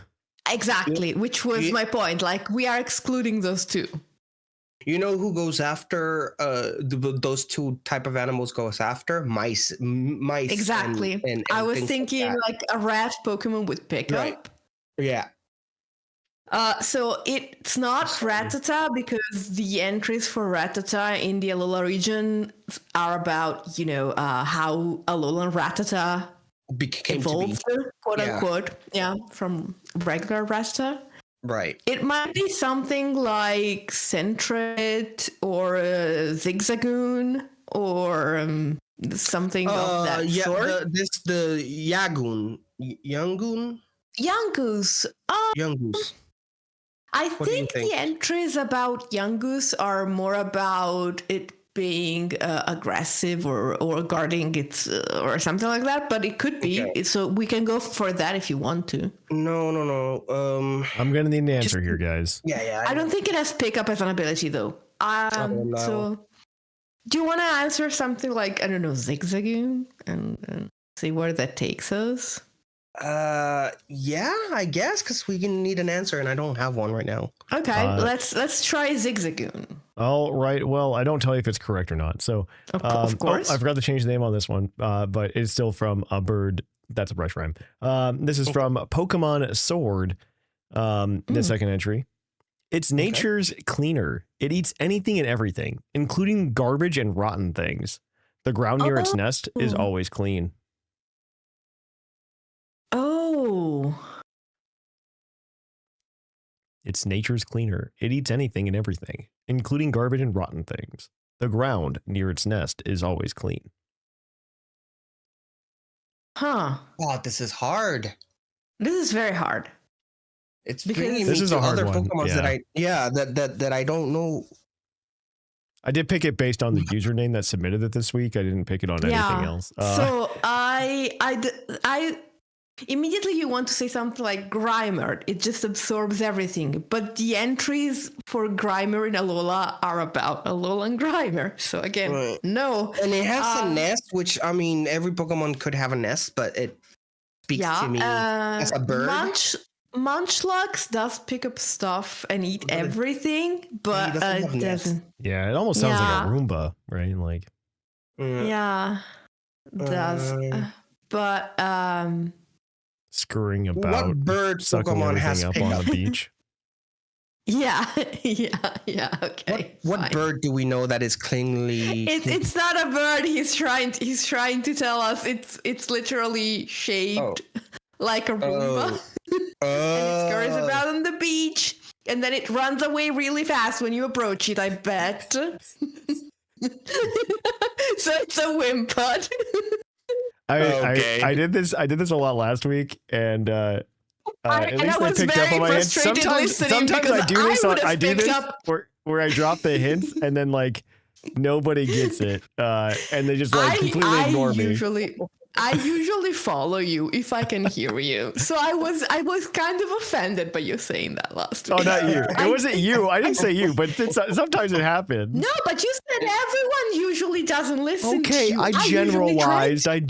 exactly, which was my point. Like, we are excluding those two. You know who goes after those two type of animals goes after? Mice. Exactly. And I was thinking like a rat Pokemon with pickup. Right. Yeah. So it's not Rattata, because the entries for Rattata in the Alola region are about, how Alolan Rattata evolved, quote unquote, from regular Rattata. Right. It might be something like Centret or Zigzagoon or something of that sort. The Yangoon. Yangoose. Yangoose. I think the entries about Yangoose are more about it being aggressive or guarding its or something like that, but it could be. Okay. So we can go for that if you want to. No. I'm gonna need an answer here, guys. Yeah. I don't think it has pickup as an ability though. So do you want to answer something like, I don't know, Zigzagoon and see where that takes us? Yeah, I guess, because we can need an answer and I don't have one right now. Okay, let's try Zigzagoon. All right. Well, I don't tell you if it's correct or not. So of course. I forgot to change the name on this one, but it's still from A Bird That's a Brush Rhyme. This is from Pokemon Sword, the second entry. It's nature's cleaner. It eats anything and everything, including garbage and rotten things. The ground near its nest is always clean. Oh. It's nature's cleaner. It eats anything and everything, including garbage and rotten things. The ground near its nest is always clean. Huh. Oh, this is hard. This is very hard. It's Because bringing this me is to a hard other one. Pokemon that I don't know. I did pick it based on the username that submitted it this week. I didn't pick it on anything else. So I immediately you want to say something like Grimer. It just absorbs everything. But the entries for Grimer in Alola are about Alola and Grimer. So again, no. And it has a nest, which, I mean, every Pokemon could have a nest, but it speaks to me as a bird. Munchlax does pick up stuff and eat everything, but it doesn't. Yeah, it almost sounds like a Roomba, right? Like, does. But scurrying about. What bird Pokemon has up on the beach? Yeah. Okay. What bird do we know that is cleanly? It's not a bird. He's trying to tell us it's literally shaped like a Roomba. And it scurries about on the beach, and then it runs away really fast when you approach it, I bet. So it's a Wimpod. I did this a lot last week, and at least I picked up on my hints. Sometimes I do this where I drop the hints and then like nobody gets it, and they just like completely ignore me. I usually follow you if I can hear you. So I was kind of offended by you saying that last week. Oh, not you. It wasn't you. I didn't say you, but sometimes it happens. No, but you said everyone usually doesn't listen to you. I generalized. Okay,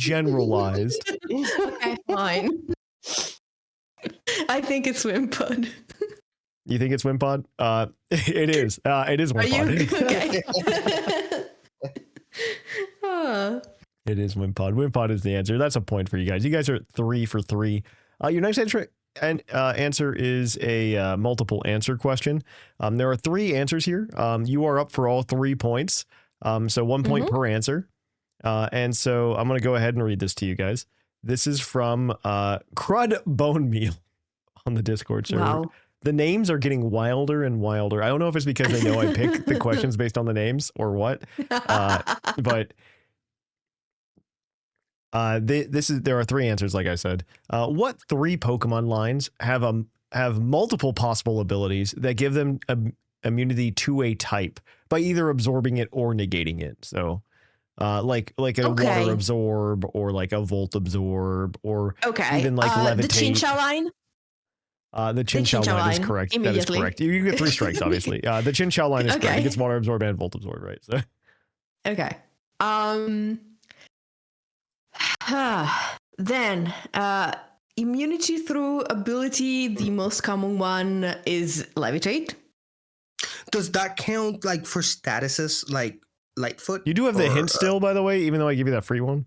fine. I think it's Wimpod. You think it's Wimpod? It is. It is Wimpod. Okay. It is Wimpod. Wimpod is the answer. That's a point for you guys. You guys are 3 for 3. Your next answer is a multiple answer question. There are 3 answers here. You are up for all 3 points. So 1 point per answer. And so I'm going to go ahead and read this to you guys. This is from Crud Bone Meal on the Discord server. Wow. The names are getting wilder and wilder. I don't know if it's because they know I pick the questions based on the names or what. But there are 3 answers, like I said. What 3 Pokemon lines have multiple possible abilities that give them immunity to a type by either absorbing it or negating it? So like a water absorb or like a volt absorb or even like levitate. The Chinchou line? The Chinchou line is correct. That is correct. You get 3 strikes, obviously. The Chinchou line is correct. It gets water absorb and volt absorb, right? So. Okay. Then immunity through ability, the most common one is levitate. Does that count like for statuses like Lightfoot? You do have the hint still, by the way, even though I give you that free one.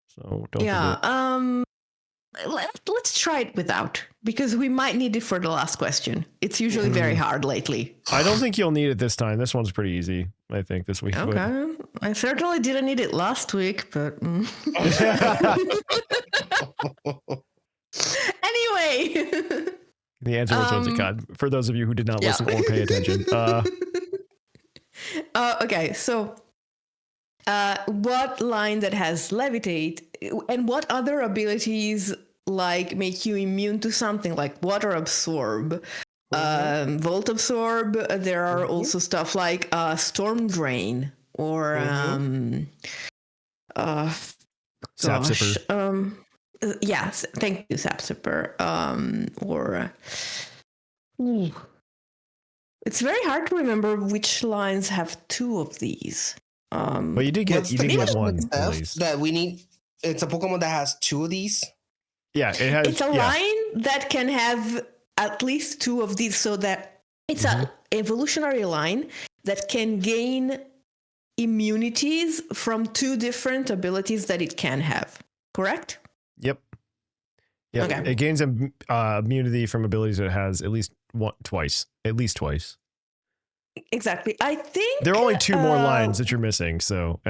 So don't forget. Let's try it without, because we might need it for the last question. It's usually very hard lately. I don't think you'll need it this time. This one's pretty easy, I think, this week. Okay. I certainly didn't need it last week, but... Anyway. The answer was Whimsicott, for those of you who did not listen or pay attention. Okay, so... what line that has levitate and what other abilities like make you immune to something like water absorb, volt absorb? There are also stuff like storm drain or Sapsipper. Yes, thank you, Sapsipper. It's very hard to remember which lines have 2 of these. Well, you did get one. That we need. It's a Pokemon that has 2 of these. Yeah, it has. It's a line that can have at least 2 of these, so that it's an evolutionary line that can gain immunities from 2 different abilities that it can have. Correct? Yep. Yeah. Okay. It gains immunity from abilities that it has at least twice. Exactly. I think there are only 2 more lines that you're missing. So,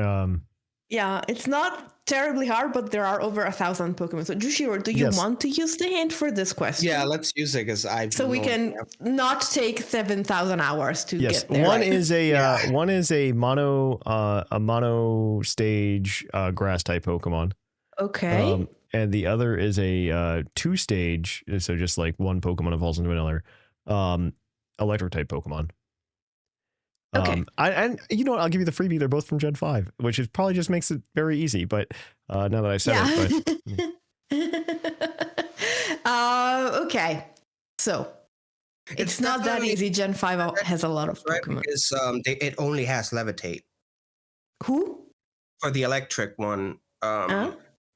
yeah, it's not terribly hard, but there are over 1,000 Pokemon. So, Jushiro, do you want to use the hint for this question? Yeah, let's use it because we can not take 7,000 hours to get there. One is a mono stage grass type Pokemon. Okay. And the other is a 2-stage, so just like one Pokemon evolves into another, electric type Pokemon. Okay. And you know what? I'll give you the freebie. They're both from Gen 5, which is probably just makes it very easy. But now that I said it, okay. So it's not that easy. Gen 5 has a lot of Pokemon. Because it only has Levitate. Who? For the electric one.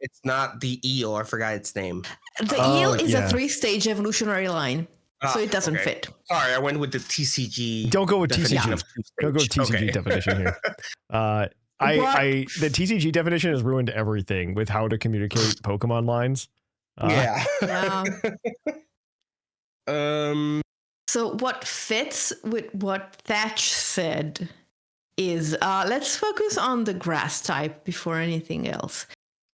It's not the Eel. I forgot its name. The Eel is a 3-stage evolutionary line. So it doesn't fit. Sorry, I went with the TCG. Don't go with TCG. Don't go with TCG definition here. The TCG definition has ruined everything with how to communicate Pokemon lines. So what fits with what Thatch said is let's focus on the grass type before anything else.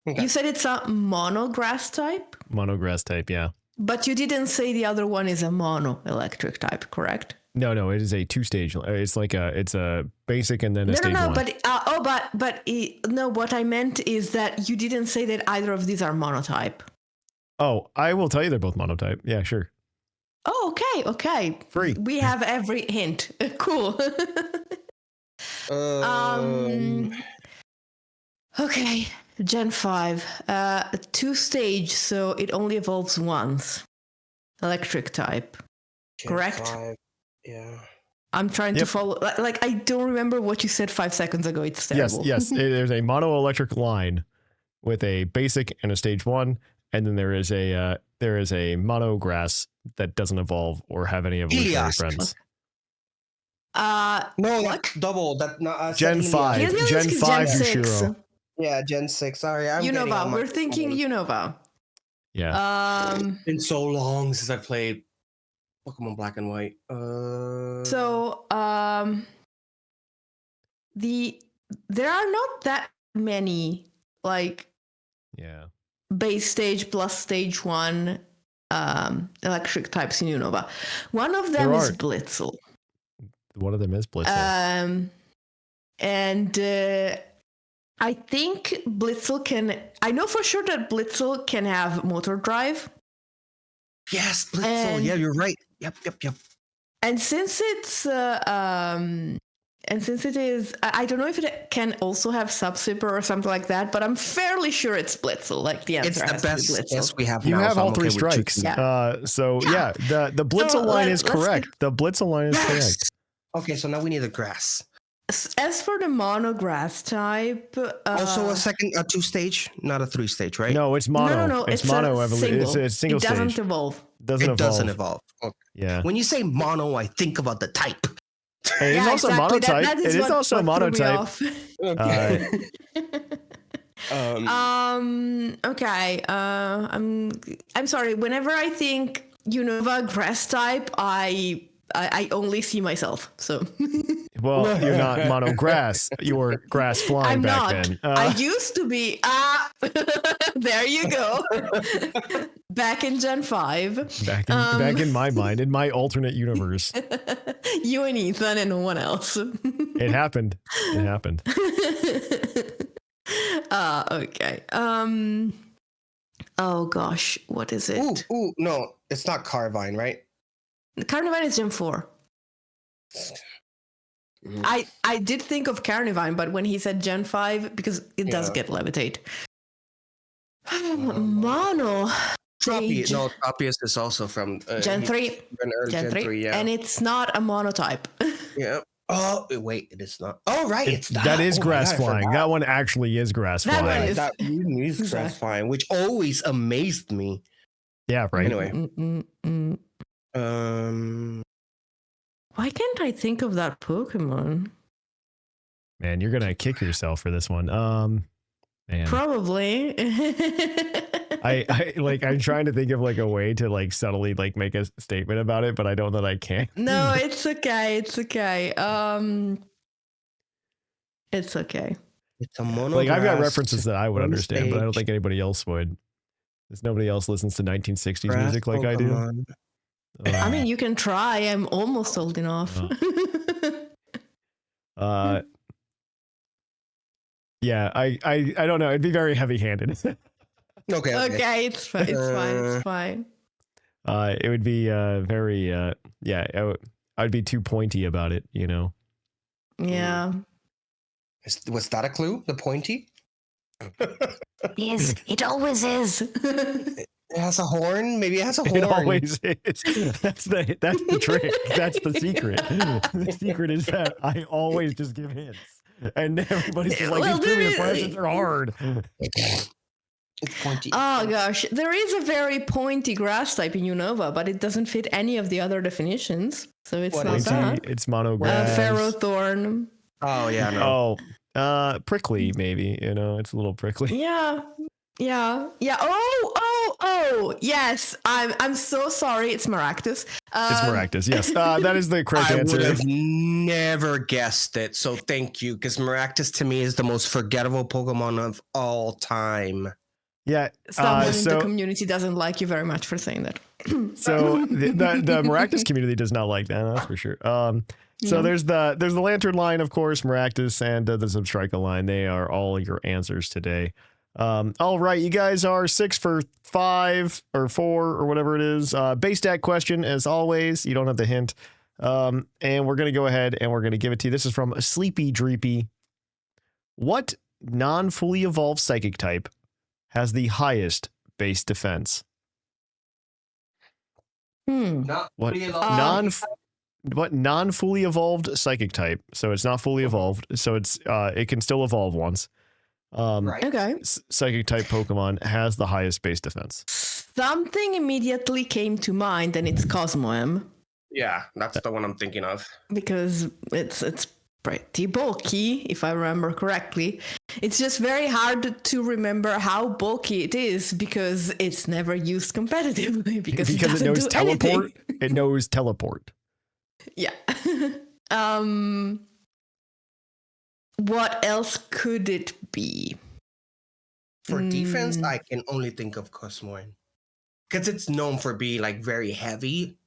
Okay. You said it's a mono grass type? Mono grass type, yeah. But you didn't say the other one is a mono electric type, correct? No, it is a 2-stage. It's like it's a basic and then a stage one. No, what I meant is that you didn't say that either of these are monotype. Oh, I will tell you they're both monotype. Yeah, sure. Oh, okay. Free. We have every hint. Cool. Okay. Gen 5, 2-stage, so it only evolves once. Electric type. Gen correct? 5, yeah. I'm trying to follow. Like, I don't remember what you said 5 seconds ago. It's terrible. Yes. There's a mono electric line with a basic and a stage 1, and then there is a mono grass that doesn't evolve or have any evolutionary friends. No, that's double. That not Gen 5. Gen 5 Jushiro. Yeah, Gen 6. Sorry, Unova. We're thinking Unova. Yeah. It's been so long since I played Pokemon Black and White. So there are not that many base stage plus stage 1 electric types in Unova. One of them is Blitzel. One of them is Blitzel. And I think Blitzel can... I know for sure that Blitzel can have motor drive. Yes, Blitzel. Yeah, you're right. Yep. And since it's... and since it is... I don't know if it can also have Sub-Zipper or something like that, but I'm fairly sure it's Blitzel. Like, the answer has to be Blitzel. Yes, we have you now, have so all 3 strikes. The Blitzel line is correct. The Blitzel line is correct. Okay, so now we need the grass. As for the mono grass type, also a 2-stage, not a 3-stage, right? No, it's mono. No, it's mono evolution. It's single stage. It doesn't evolve. It doesn't evolve. Okay. Yeah. When you say mono, I think about the type. It is also monotype. It is also monotype. Okay. Okay. I'm sorry. Whenever I think Unova grass type, I only see myself. So. Well, you're not mono grass. You were grass flying then. I used to be. There you go. Back in Gen 5. Back in my mind, in my alternate universe. You and Ethan and no one else. It happened. Okay. Oh gosh, what is it? Ooh, no, it's not Carvine, right? Carnivine is Gen 4. I did think of Carnivine, but when he said Gen 5, because it does get Levitate. Mono. Tropius is also from Gen 3. Gen 3, yeah. And it's not a monotype. Yeah. Oh, wait, it is not. Oh, right, it's not. That is grass flying. That one actually is grass flying. That is grass flying, which always amazed me. Yeah, right. Anyway. Why can't I think of that Pokemon? Man, you're gonna kick yourself for this one. Man. Probably. I'm trying to think of like a way to like subtly like make a statement about it, but I don't know that I can. No, it's okay. It's okay. It's okay. It's a mono. Like I've got references that I would understand, but I don't think anybody else would. Because nobody else listens to 1960s music like I do. I mean, you can try. I'm almost old enough. Yeah, I don't know. It'd be very heavy-handed. Okay, it's fine. It's fine. It's fine. It would be very I'd be too pointy about it, you know. Yeah. Was that a clue? The pointy? Yes, it always is. It has a horn. Maybe it has a horn. It always is. That's the trick. That's the secret. The secret is that I always just give hints, and everybody's just like, these trivia questions are hard. It's pointy. Oh gosh, there is a very pointy grass type in Unova, but it doesn't fit any of the other definitions, so it's not that. It's monograss. Ferrothorn. Oh yeah. No. Oh, prickly maybe. You know, it's a little prickly. Yeah. Oh, yes. I'm so sorry. It's Maractus. It's Maractus. Yes, that is the correct answer. I would have never guessed it. So thank you, because Maractus to me is the most forgettable Pokemon of all time. Yeah. Someone in the community doesn't like you very much for saying that. So the Maractus community does not like that. That's for sure. So there's the Lantern line, of course, Maractus, and the Substrika line. They are all your answers today. All right, you guys are 6 for 5 or 4 or whatever it is. Base stat question, as always. You don't have the hint. And we're going to go ahead and we're going to give it to you. This is from Sleepy Dreepy. What non-fully evolved psychic type has the highest base defense? What non-fully evolved psychic type? So it's not fully evolved. So it's it can still evolve once. Okay. Psychic type Pokemon has the highest base defense. Something immediately came to mind, and it's Cosmoem. Yeah, that's the one I'm thinking of. Because it's pretty bulky, if I remember correctly. It's just very hard to remember how bulky it is because it's never used competitively. Because it knows teleport. Anything. It knows teleport. Yeah. What else could it be? For defense, I can only think of Cosmoem. Because it's known for being like very heavy.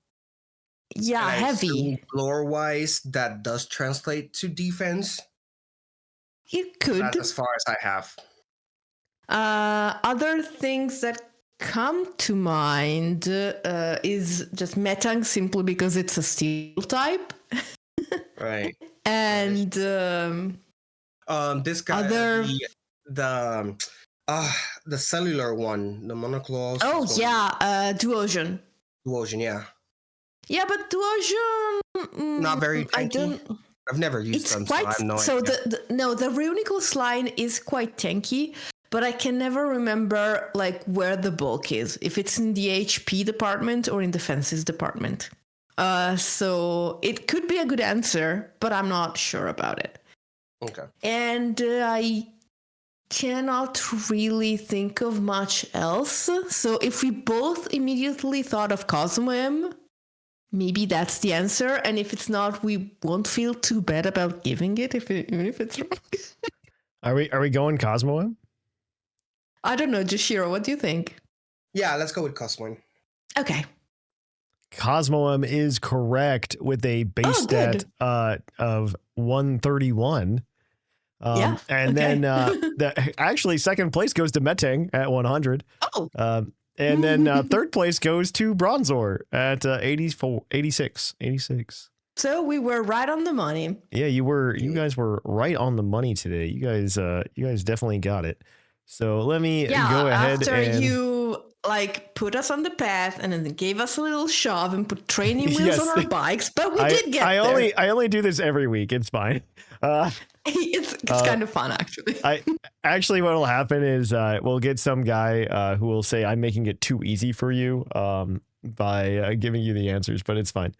Yeah, heavy. Lore-wise, that does translate to defense. It could. That's as far as I have. Other things that come to mind is just Metang, simply because it's a steel type. Right. And this guy, the cellular one, the monoclaws. Oh yeah, Duosion. Duosion, yeah. Yeah, but Duosion not very tanky. I've never used them, so I have no idea. The Reuniclus line is quite tanky, but I can never remember like where the bulk is, if it's in the HP department or in the fences department. So it could be a good answer, but I'm not sure about it. Okay. And I cannot really think of much else. So if we both immediately thought of Cosmoem, maybe that's the answer. And if it's not, we won't feel too bad about giving it, even if it's wrong. Are we going Cosmoem? I don't know, Jushiro, what do you think? Yeah, let's go with Cosmoem. Okay. Cosmoem is correct with a base stat of 131. And then actually second place goes to Metang at 100. And then third place goes to Bronzor at 86. So we were right on the money. Yeah, you guys were right on the money today. You guys definitely got it. So let me go ahead after and you like put us on the path and then gave us a little shove and put training wheels on our bikes, but we did get there. I only do this every week. It's fine. It's kind of fun, actually. What will happen is we'll get some guy who will say I'm making it too easy for you by giving you the answers, but it's fine.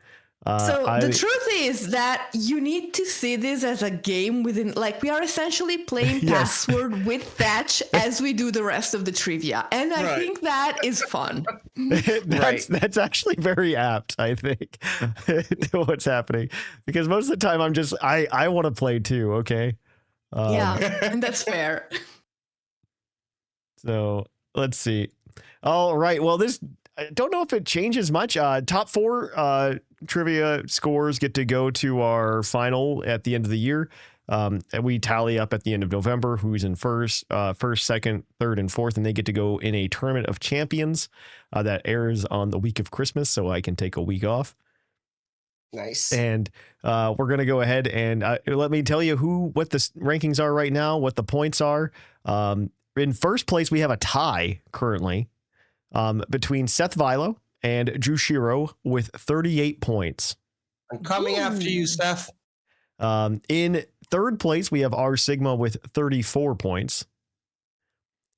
The truth is that you need to see this as a game within, like, we are essentially playing Password with Thatch as we do the rest of the trivia. And I think that is fun. That's actually very apt, I think, to what's happening. Because most of the time I'm just, I want to play too, okay? And that's fair. So let's see. All right. Well, I don't know if it changes much. Top 4 trivia scores get to go to our final at the end of the year. And we tally up at the end of November who's in first, second, third, and fourth, and they get to go in a tournament of champions that airs on the week of Christmas, so I can take a week off. Nice. And we're going to go ahead and let me tell you what the rankings are right now, what the points are. In first place, we have a tie currently between Seth Vilo and Jushiro with 38 points. I'm coming after you, Seth. In third place, we have R Sigma with 34 points.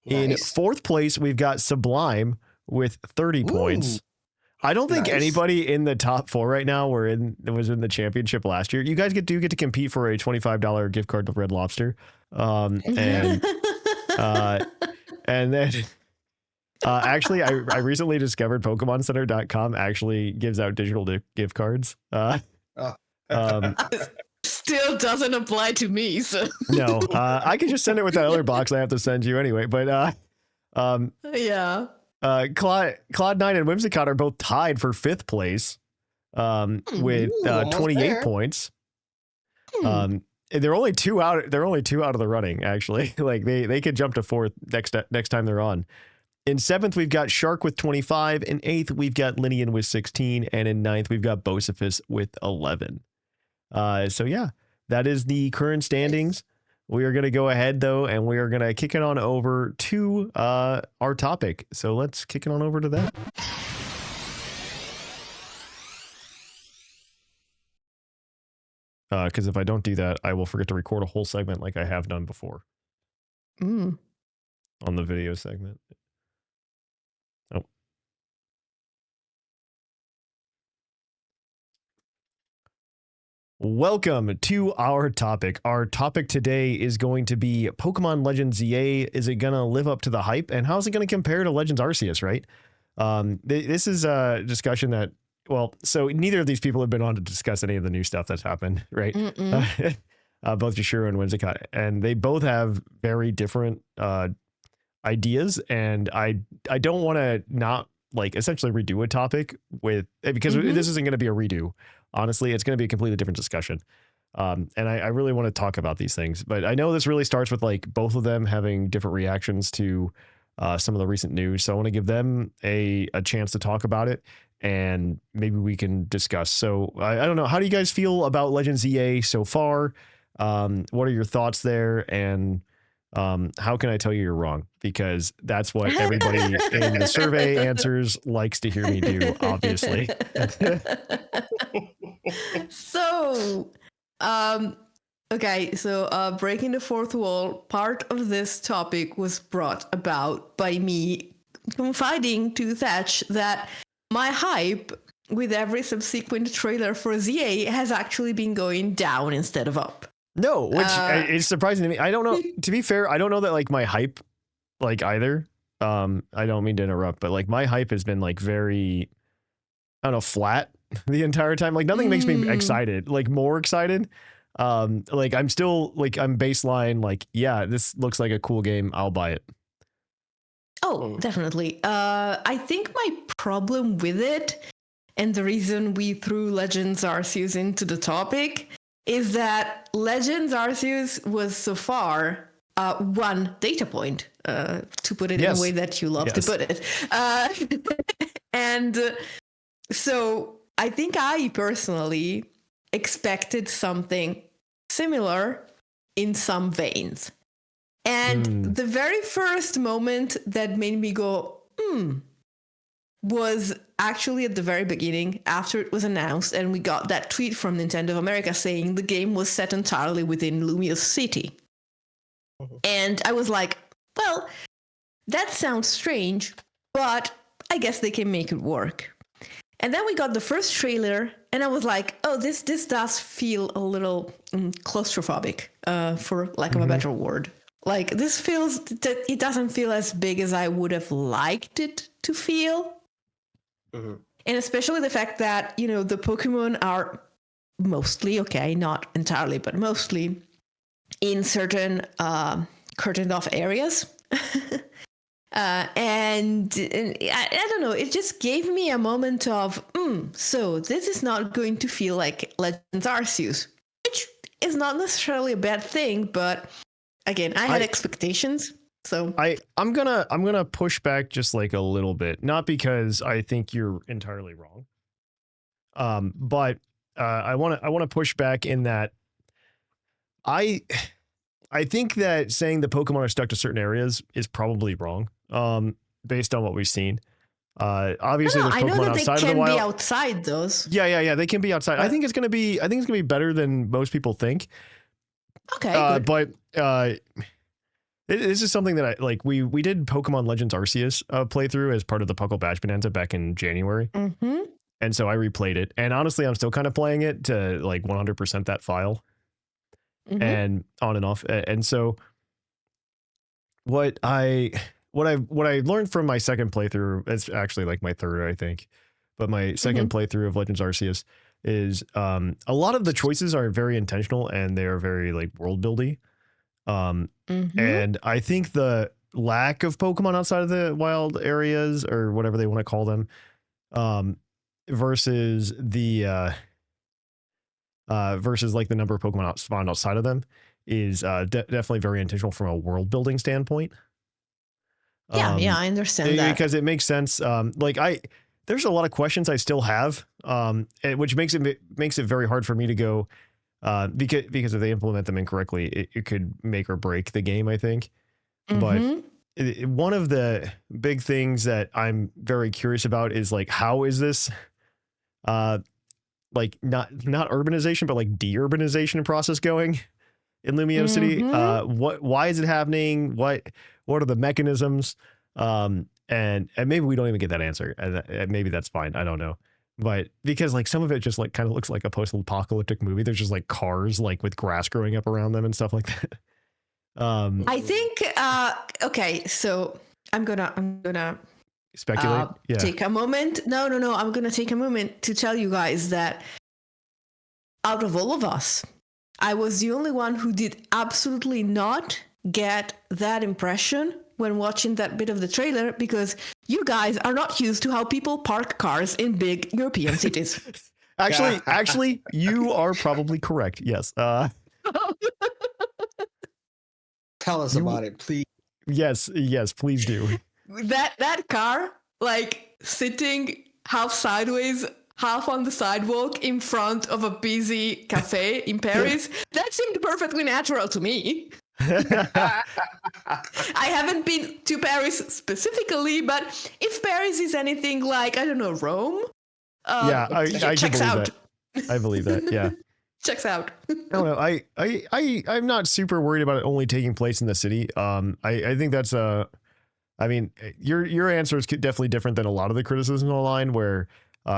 Nice. In fourth place, we've got Sublime with 30 points. I don't think anybody in the top 4 right now was in the championship last year. You guys do get to compete for a $25 gift card to Red Lobster. And then actually, I recently discovered PokemonCenter.com actually gives out digital gift cards. Still doesn't apply to me, so no. I could just send it with that other box I have to send you anyway. But yeah. Cloud9 and Whimsicott are both tied for 5th place with 28 points. They're only two out of the running, actually. Like they could jump to 4th next time they're on. In 7th, we've got Shark with 25. In 8th, we've got Linian with 16. And in 9th, we've got Bocephus with 11. So yeah, that is the current standings. We are going to go ahead, though, and we are going to kick it on over to our topic. So let's kick it on over to that. Because if I don't do that, I will forget to record a whole segment like I have done before. On the video segment. Oh. Welcome to our topic. Our topic today is going to be Pokemon Legends ZA. Is it going to live up to the hype? And how's it going to compare to Legends Arceus, right? This is a discussion that, well, so neither of these people have been on to discuss any of the new stuff that's happened, right? Both Jushiro and Whimsicott. And they both have very different ideas. And I don't want to not like essentially redo a topic because this isn't going to be a redo. Honestly, it's going to be a completely different discussion. And I really want to talk about these things, but I know this really starts with like both of them having different reactions to some of the recent news. So I want to give them a chance to talk about it and maybe we can discuss. So I don't know. How do you guys feel about Legends EA so far? What are your thoughts there? And how can I tell you you're wrong? Because that's what everybody in the survey answers likes to hear me do, obviously. So, okay, so breaking the fourth wall, part of this topic was brought about by me confiding to Thatch that my hype with every subsequent trailer for ZA has actually been going down instead of up. No, which is surprising to me. I don't know. To be fair, I don't know that like my hype, like either. I don't mean to interrupt, but like my hype has been like very, I don't know, flat the entire time. Like nothing makes me excited, like more excited. Like I'm still like I'm baseline. Like yeah, this looks like a cool game. I'll buy it. Oh, definitely. I think my problem with it, and the reason we threw Legends Arceus into the topic, is that Legends Arceus was so far one data point, to put it in a way that you love to put it. And so I think I personally expected something similar in some veins. And the very first moment that made me go, was actually at the very beginning, after it was announced, and we got that tweet from Nintendo of America saying the game was set entirely within Lumiose City. And I was like, well, that sounds strange, but I guess they can make it work. And then we got the first trailer, and I was like, oh, this does feel a little claustrophobic, for lack of a better word. Like, this feels that it doesn't feel as big as I would have liked it to feel. And especially the fact that, you know, the Pokemon are mostly, okay, not entirely, but mostly in certain curtained off areas. And I don't know, it just gave me a moment of, so this is not going to feel like Legends Arceus, which is not necessarily a bad thing, but again, I had expectations. So I'm gonna push back just like a little bit, not because I think you're entirely wrong. But I want to push back in that I think that saying the Pokemon are stuck to certain areas is probably wrong. Based on what we've seen. Obviously, there's Pokemon outside of the wild. They can be outside those. Yeah. They can be outside. I think it's gonna be better than most people think. Okay. But this is something that I like. We did Pokemon Legends Arceus playthrough as part of the Puckle Badge Bonanza back in January. Mm-hmm. And so I replayed it. And honestly, I'm still kind of playing it to like 100% that file. Mm-hmm. And on and off. And so what I learned from my second playthrough, it's actually like my third, I think. But my second playthrough of Legends Arceus is a lot of the choices are very intentional and they are very like world building. And I think the lack of Pokemon outside of the wild areas or whatever they want to call them, versus the versus like the number of Pokemon spawned outside of them is definitely very intentional from a world building standpoint. Yeah, I understand that because it makes sense. There's a lot of questions I still have, which makes it very hard for me to go. Because if they implement them incorrectly, it could make or break the game, I think. But one of the big things that I'm very curious about is like, how is this, like not urbanization, but like de-urbanization process going in Lumiose City? Why is it happening? What are the mechanisms? And maybe we don't even get that answer, and maybe that's fine. I don't know. But because like some of it just like kind of looks like a post-apocalyptic movie. There's just like cars like with grass growing up around them and stuff like that. I think okay, so I'm gonna speculate. Take a moment. No. I'm gonna take a moment to tell you guys that out of all of us, I was the only one who did absolutely not get that impression when watching that bit of the trailer, because you guys are not used to how people park cars in big European cities. Actually, you are probably correct. Yes. Tell us about it, please. Yes, please do. That car, like sitting half sideways, half on the sidewalk in front of a busy cafe in Paris, that seemed perfectly natural to me. I haven't been to Paris specifically, but if Paris is anything like, I don't know, Rome, I checks out. I believe that. Yeah, checks out. I don't know. I'm not super worried about it only taking place in the city. I think that's I mean, your answer is definitely different than a lot of the criticism online where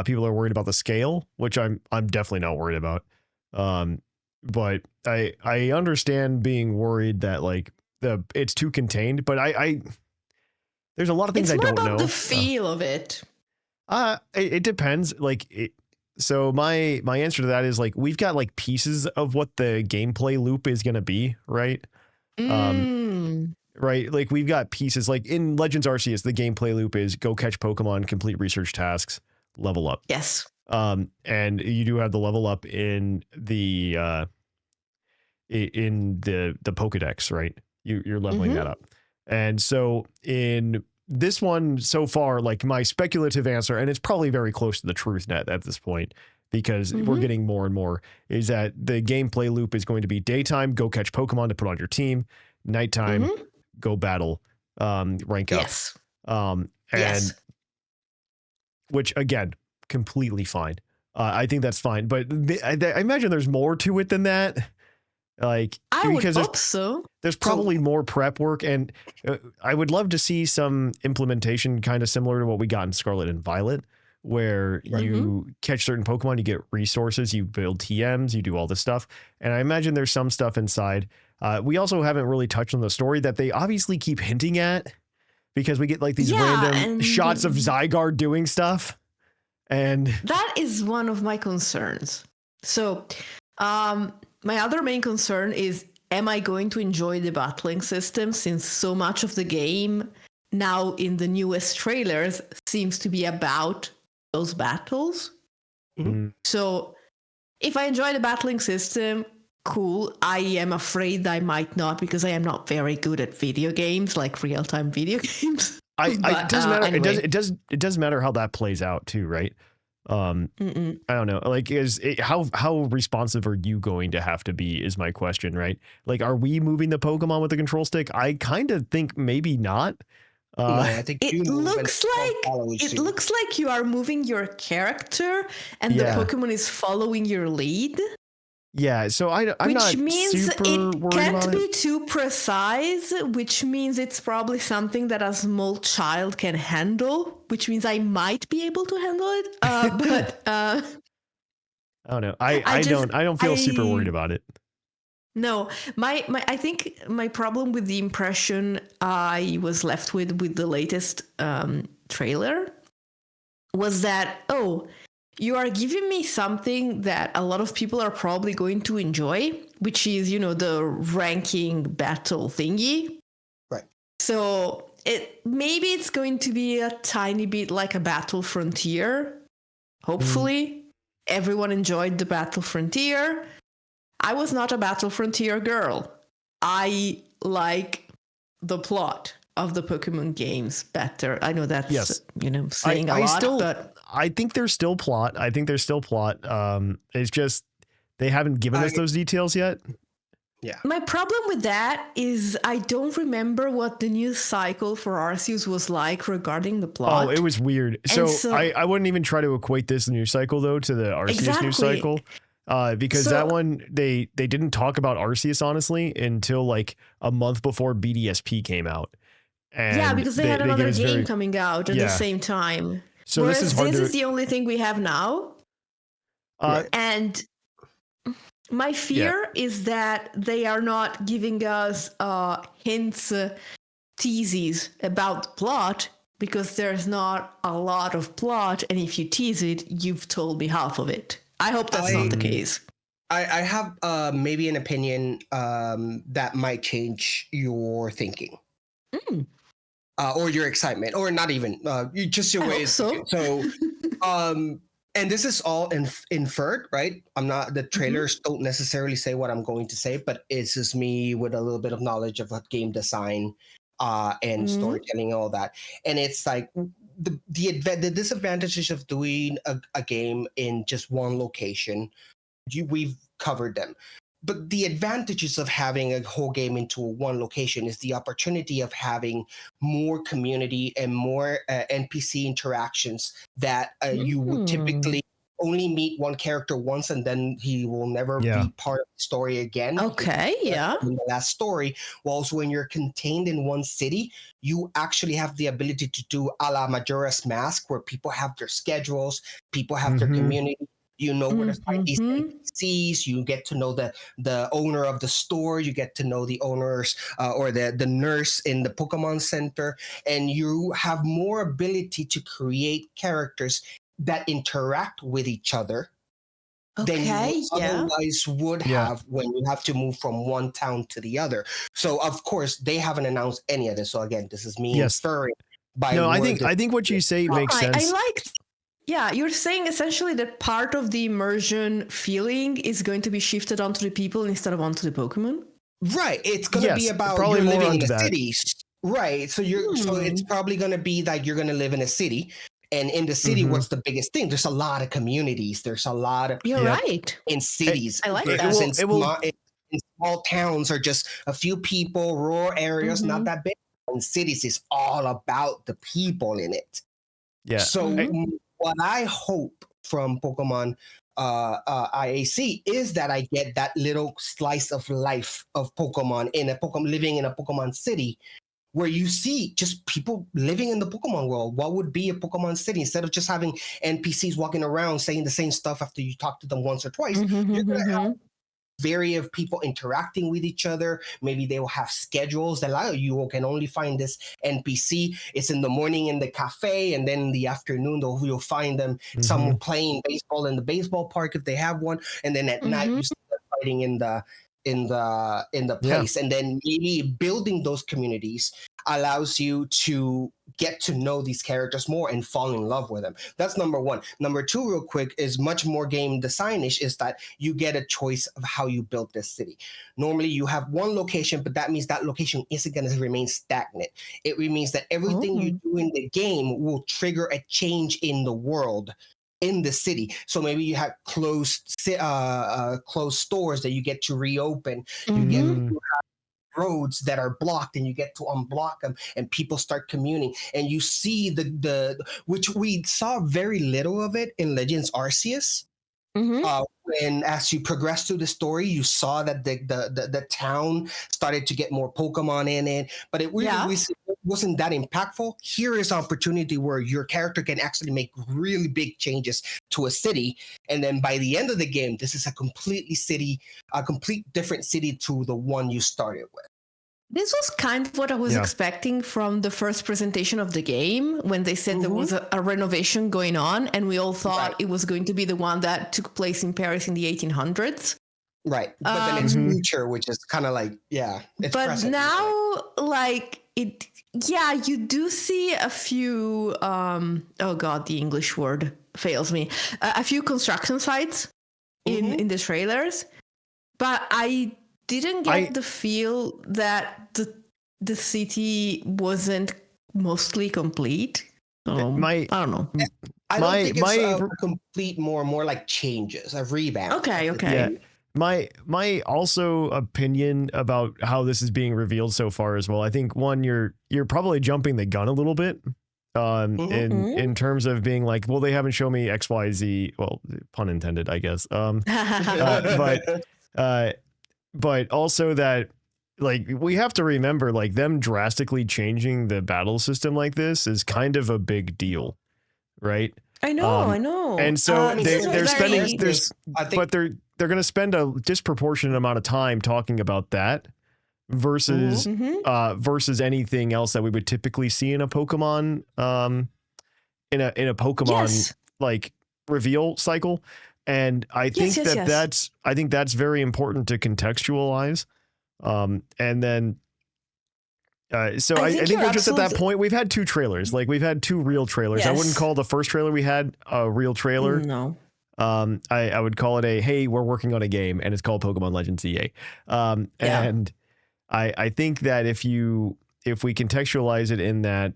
people are worried about the scale, which I'm definitely not worried about. But I understand being worried that like it's too contained, but there's a lot of things I don't know. It's more about the feel of it. It depends. Like so my answer to that is like, we've got like pieces of what the gameplay loop is going to be, right? Right. Like we've got pieces like in Legends Arceus, the gameplay loop is go catch Pokemon, complete research tasks, level up. Yes. And you do have the level up in the Pokedex, right? You're leveling that up. And so in this one so far, like my speculative answer, and it's probably very close to the truth net at this point, because we're getting more and more, is that the gameplay loop is going to be daytime, go catch Pokemon to put on your team, nighttime, go battle, rank up. Yes. And which again, completely fine. I think that's fine, but I imagine there's more to it than that. Like, I would hope so. There's probably more prep work, and I would love to see some implementation kind of similar to what we got in Scarlet and Violet, where you catch certain Pokemon, you get resources, you build TMs, you do all this stuff. And I imagine there's some stuff inside. We also haven't really touched on the story that they obviously keep hinting at, because we get like these random shots of Zygarde doing stuff. And that is one of my concerns. So, my other main concern is, am I going to enjoy the battling system, since so much of the game now in the newest trailers seems to be about those battles? So if I enjoy the battling system, cool. I am afraid I might not, because I am not very good at video games, like real-time video games. It doesn't matter. Anyway. It does matter how that plays out too, right? I don't know. Like, how responsive are you going to have to be is my question, right? Like, are we moving the Pokemon with the control stick? I kind of think maybe not. No, I think it looks like you are moving your character, and the Pokemon is following your lead. Yeah, so I'm not which means super it worried can't about be it. too precise, which means it's probably something that a small child can handle, which means I might be able to handle it. But I don't know. I don't feel super worried about it. No, I think my problem with the impression I was left with the latest trailer was that, you are giving me something that a lot of people are probably going to enjoy, which is, the ranking battle thingy. Right. So maybe it's going to be a tiny bit like a Battle Frontier. Hopefully, everyone enjoyed the Battle Frontier. I was not a Battle Frontier girl. I like the plot of the Pokemon games better. I know that's saying a lot, but I think there's still plot. It's just they haven't given us those details yet. Yeah. My problem with that is I don't remember what the news cycle for Arceus was like regarding the plot. Oh, it was weird. So I wouldn't even try to equate this news cycle though to the Arceus news cycle. Because that one they didn't talk about Arceus honestly until like a month before BDSP came out. And because they had another game coming out at the same time. So whereas this is the only thing we have now. And my fear is that they are not giving us hints, teases about the plot, because there's not a lot of plot, and if you tease it, you've told me half of it. I hope that's not the case. I have maybe an opinion that might change your thinking. Or your excitement, or not even just your way. So, and this is all inferred, right? I'm not, the trailers don't necessarily say what I'm going to say, but it's just me with a little bit of knowledge of game design and storytelling, all that. And it's like the disadvantages of doing a game in just one location, we've covered them. But the advantages of having a whole game into one location is the opportunity of having more community and more NPC interactions that you would typically only meet one character once, and then he will never be part of the story again. Okay, in the last story. Whilst when you're contained in one city, you actually have the ability to do a la Majora's Mask, where people have their schedules, people have their community. You know where to find these NPCs. You get to know the owner of the store. You get to know the owners or the nurse in the Pokemon Center. And you have more ability to create characters that interact with each other than you otherwise would have when you have to move from one town to the other. So, of course, they haven't announced any of this. So, again, this is me inferring. I think what you say makes sense. I like... Yeah, you're saying essentially that part of the immersion feeling is going to be shifted onto the people instead of onto the Pokemon? Right. It's going to be about you're living in a city. Right. So so it's probably going to be that you're going to live in a city. And in the city, what's the biggest thing? There's a lot of communities. There's a lot of... You're right. In cities. I like that. In small towns are just a few people, rural areas, not that big. In cities, it's all about the people in it. Yeah. So... what I hope from Pokemon IAC is that I get that little slice of life of Pokemon living in a Pokemon city, where you see just people living in the Pokemon world. What would be a Pokemon city instead of just having NPCs walking around saying the same stuff after you talk to them once or twice? You're gonna have variety of people interacting with each other. Maybe they will have schedules that allow you can only find this NPC. It's in the morning in the cafe, and then in the afternoon you'll find them someone playing baseball in the baseball park if they have one, and then at night you see them fighting in the in the place, and then maybe building those communities allows you to get to know these characters more and fall in love with them. That's number one. Number two, real quick, is much more game designish, is that you get a choice of how you build this city. Normally you have one location, but that means that location isn't going to remain stagnant. It means that everything you do in the game will trigger a change in the world, in the city. So maybe you have closed stores that you get to reopen. You get to have roads that are blocked, and you get to unblock them, and people start communing. And you see the which we saw very little of it in Legends Arceus. When as you progress through the story, you saw that the town started to get more Pokemon in it, but it really wasn't that impactful. Here is an opportunity where your character can actually make really big changes to a city, and then by the end of the game, this is a complete different city to the one you started with. This was kind of what I was expecting from the first presentation of the game, when they said there was a renovation going on, and we all thought it was going to be the one that took place in Paris in the 1800s. Right. But then it's future, which is kind of like, it's but present, now, like, you do see a few, oh God, the English word fails me, a few construction sites in the trailers, but I didn't get the feel that the city wasn't mostly complete. I don't know. I don't think it's complete, more like changes, a revamp. Okay. Yeah. My also opinion about how this is being revealed so far as well. I think one, you're probably jumping the gun a little bit in terms of being like, well, they haven't shown me XYZ. Well, pun intended, I guess. But also that, like, we have to remember, like, them drastically changing the battle system like this is kind of a big deal, right? I know. And so they're spending but they're going to spend a disproportionate amount of time talking about that versus anything else that we would typically see in a Pokemon in a Pokemon like reveal cycle. And I think that's very important to contextualize. And then, so I think we're just at that point. We've had two trailers, like we've had two real trailers. Yes. I wouldn't call the first trailer we had a real trailer. No. I would call it hey, we're working on a game, and it's called Pokemon Legends EA. And I think that if we contextualize it in that,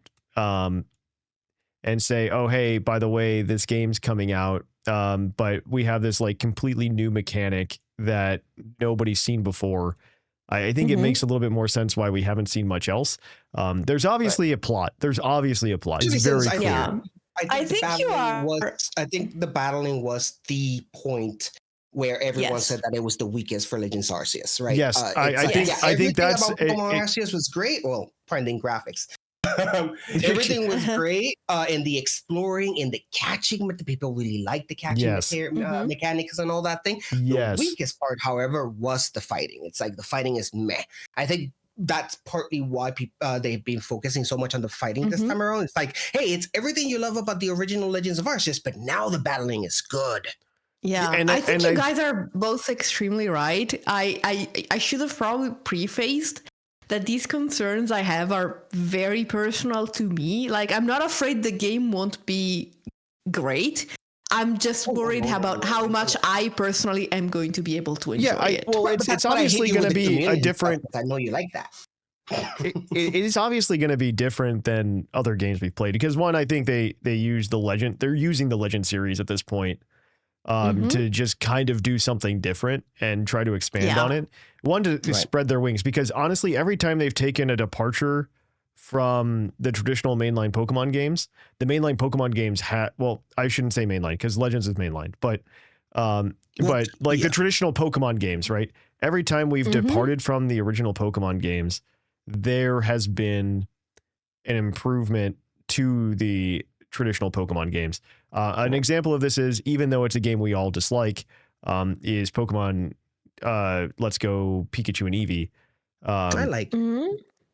and say, oh, hey, by the way, this game's coming out. But we have this like completely new mechanic that nobody's seen before. I think it makes a little bit more sense why we haven't seen much else. There's obviously a plot. It's very clear. I think the battling was the point where everyone said that it was the weakest for Legends Arceus, right? Yes, I think that's about Pokemon Arceus was great. Well, pending graphics. Everything was great in the exploring, in the catching. But the people really liked the catching mechanics and all that thing. Yes. The weakest part, however, was the fighting. It's like the fighting is meh. I think that's partly why they've been focusing so much on the fighting this time around. It's like, hey, it's everything you love about the original Legends of Arceus, but now the battling is good. Yeah, and I think you guys are both extremely right. I should have probably prefaced that these concerns I have are very personal to me. Like, I'm not afraid the game won't be great. I'm just worried about how much I personally am going to be able to enjoy it. Well, it's obviously going to be a different. I know you like that. It is obviously going to be different than other games we've played, because one, I think they use the Legend. They're using the Legend series at this point to just kind of do something different and try to expand on it. One, to spread their wings, because honestly, every time they've taken a departure from the traditional mainline Pokemon games, the mainline Pokemon games well, I shouldn't say mainline because Legends is mainline, but the traditional Pokemon games, right? Every time we've departed from the original Pokemon games, there has been an improvement to the traditional Pokemon games. An example of this is, even though it's a game we all dislike, is Pokemon Let's Go Pikachu and Eevee. I like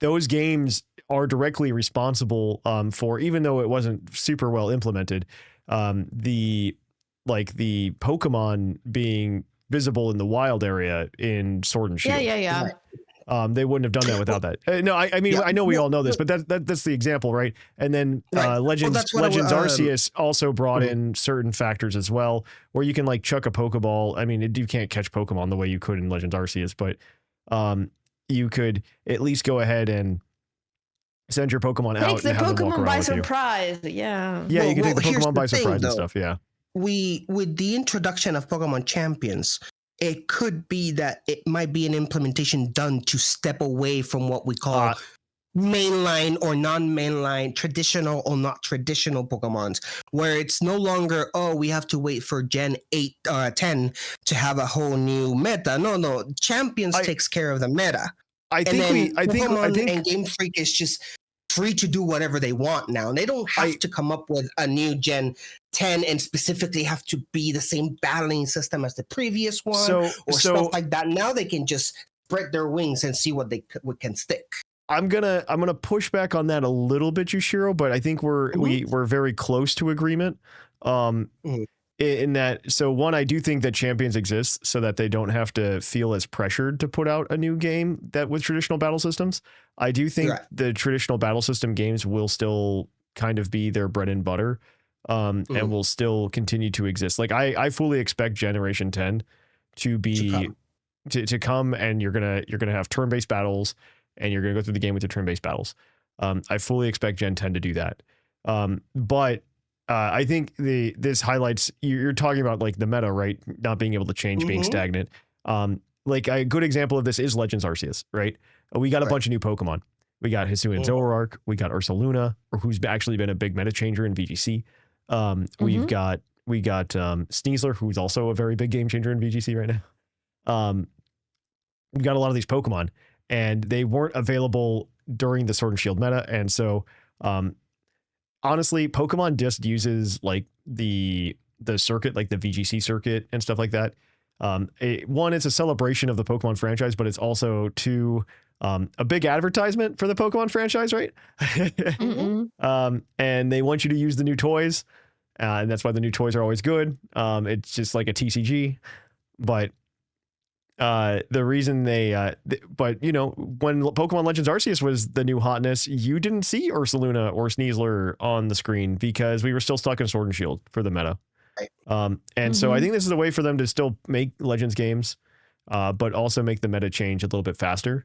those games are directly responsible for, even though it wasn't super well implemented, the Pokemon being visible in the wild area in Sword and Shield. Yeah. They wouldn't have done that without that. No, I mean, I know we all know this, but that's the example, right? And then Legends Arceus also brought in certain factors as well, where you can like chuck a Pokeball. I mean, you can't catch Pokemon the way you could in Legends Arceus, but you could at least go ahead and send your Pokemon out. Take the Pokemon by surprise. Yeah. Yeah, you can take the Pokemon by surprise and stuff. Yeah. With the introduction of Pokemon Champions, it could be that it might be an implementation done to step away from what we call mainline or non-mainline, traditional or not traditional Pokemons, where it's no longer, we have to wait for Gen 8 or 10 to have a whole new meta. No, Champions takes care of the meta. I think and Game Freak is just free to do whatever they want now. They don't have to come up with a new Gen 10 and specifically have to be the same battling system as the previous one stuff like that. Now they can just spread their wings and see what can stick. I'm gonna push back on that a little bit, Jushiro, but I think we're very close to agreement. In that, so one, I do think that Champions exist so that they don't have to feel as pressured to put out a new game that with traditional battle systems. I do think the traditional battle system games will still kind of be their bread and butter, and will still continue to exist. Like I fully expect Generation 10 to be to come, and you're gonna have turn-based battles, and you're gonna go through the game with your turn-based battles. I fully expect Gen 10 to do that, but. I think this highlights you're talking about like the meta, right? Not being able to change, being stagnant. Like a good example of this is Legends Arceus, right? We got a bunch of new Pokemon. We got Hisuian Zoroark. We got Ursaluna, who's actually been a big meta changer in VGC. We got Sneasler, who's also a very big game changer in VGC right now. We got a lot of these Pokemon, and they weren't available during the Sword and Shield meta, and so. Honestly, Pokemon just uses like the circuit, like the VGC circuit and stuff like that. One, it's a celebration of the Pokemon franchise, but it's also a big advertisement for the Pokemon franchise, right? And they want you to use the new toys, and that's why the new toys are always good. It's just like a TCG, but the reason but you know, when Pokemon Legends Arceus was the new hotness, you didn't see Ursaluna or Sneasler on the screen because we were still stuck in Sword and Shield for the meta. And so I think this is a way for them to still make Legends games, but also make the meta change a little bit faster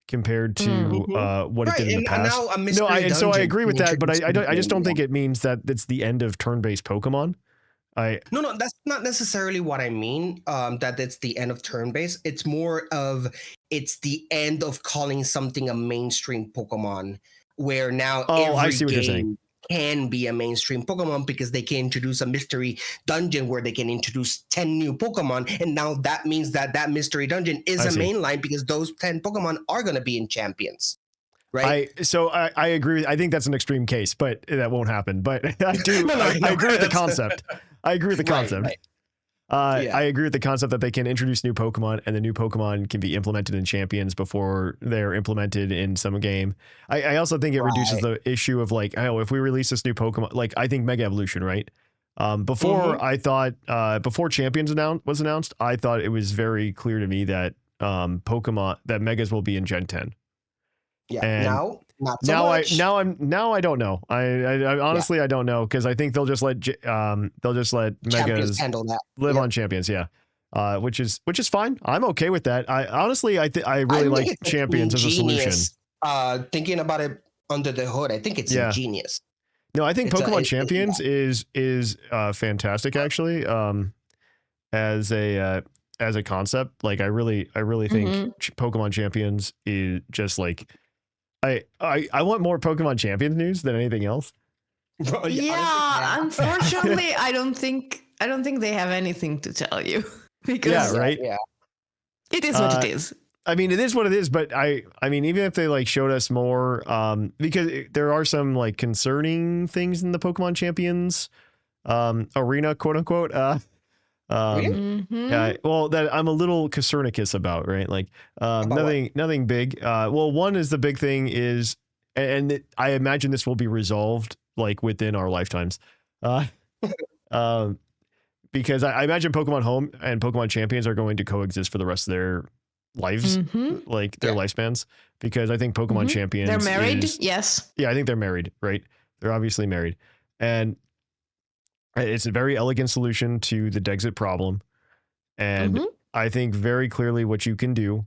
compared to what it did in the past. So I agree with that, but I just don't think it means that it's the end of turn-based Pokemon. No, that's not necessarily what I mean. That it's the end of turn-based. It's more of it's the end of calling something a mainstream Pokemon, where now every game can be a mainstream Pokemon because they can introduce a mystery dungeon where they can introduce 10 new Pokemon, and now that means that mystery dungeon is a mainline because those 10 Pokemon are going to be in Champions. Right. I agree. I think that's an extreme case, but that won't happen. But I do. I agree with the concept. I agree with the concept. I agree with the concept that they can introduce new Pokemon, and the new Pokemon can be implemented in Champions before they're implemented in some game. I also think it reduces the issue of like, if we release this new Pokemon, like I think Mega Evolution, right? Before I thought, before Champions was announced, I thought it was very clear to me that that Megas will be in Gen 10. Yeah. And not so much. I don't know. I honestly I don't know, because I think they'll just let Megas handle that. Live on Champions. Yeah. Which is fine. I'm okay with that. I really like Champions as a solution. Thinking about it under the hood, I think it's ingenious. No, I think Pokemon Champions is fantastic actually. As a concept, like I really think Pokemon Champions is just like I want more Pokemon Champions news than anything else. Unfortunately, I don't think they have anything to tell you because it is what it is. I mean, it is what it is, but I mean, even if they like showed us more, because there are some like concerning things in the Pokemon Champions arena, quote unquote. Well, that I'm a little Copernicus about, right? Like, nothing big. Well, one is the big thing is, and I imagine this will be resolved like within our lifetimes. because I imagine Pokemon Home and Pokemon Champions are going to coexist for the rest of their lives, like their lifespans, because I think Pokemon Champions, they're married. Yes. Yeah, I think they're married, right? They're obviously married. And it's a very elegant solution to the Dexit problem. And I think very clearly what you can do,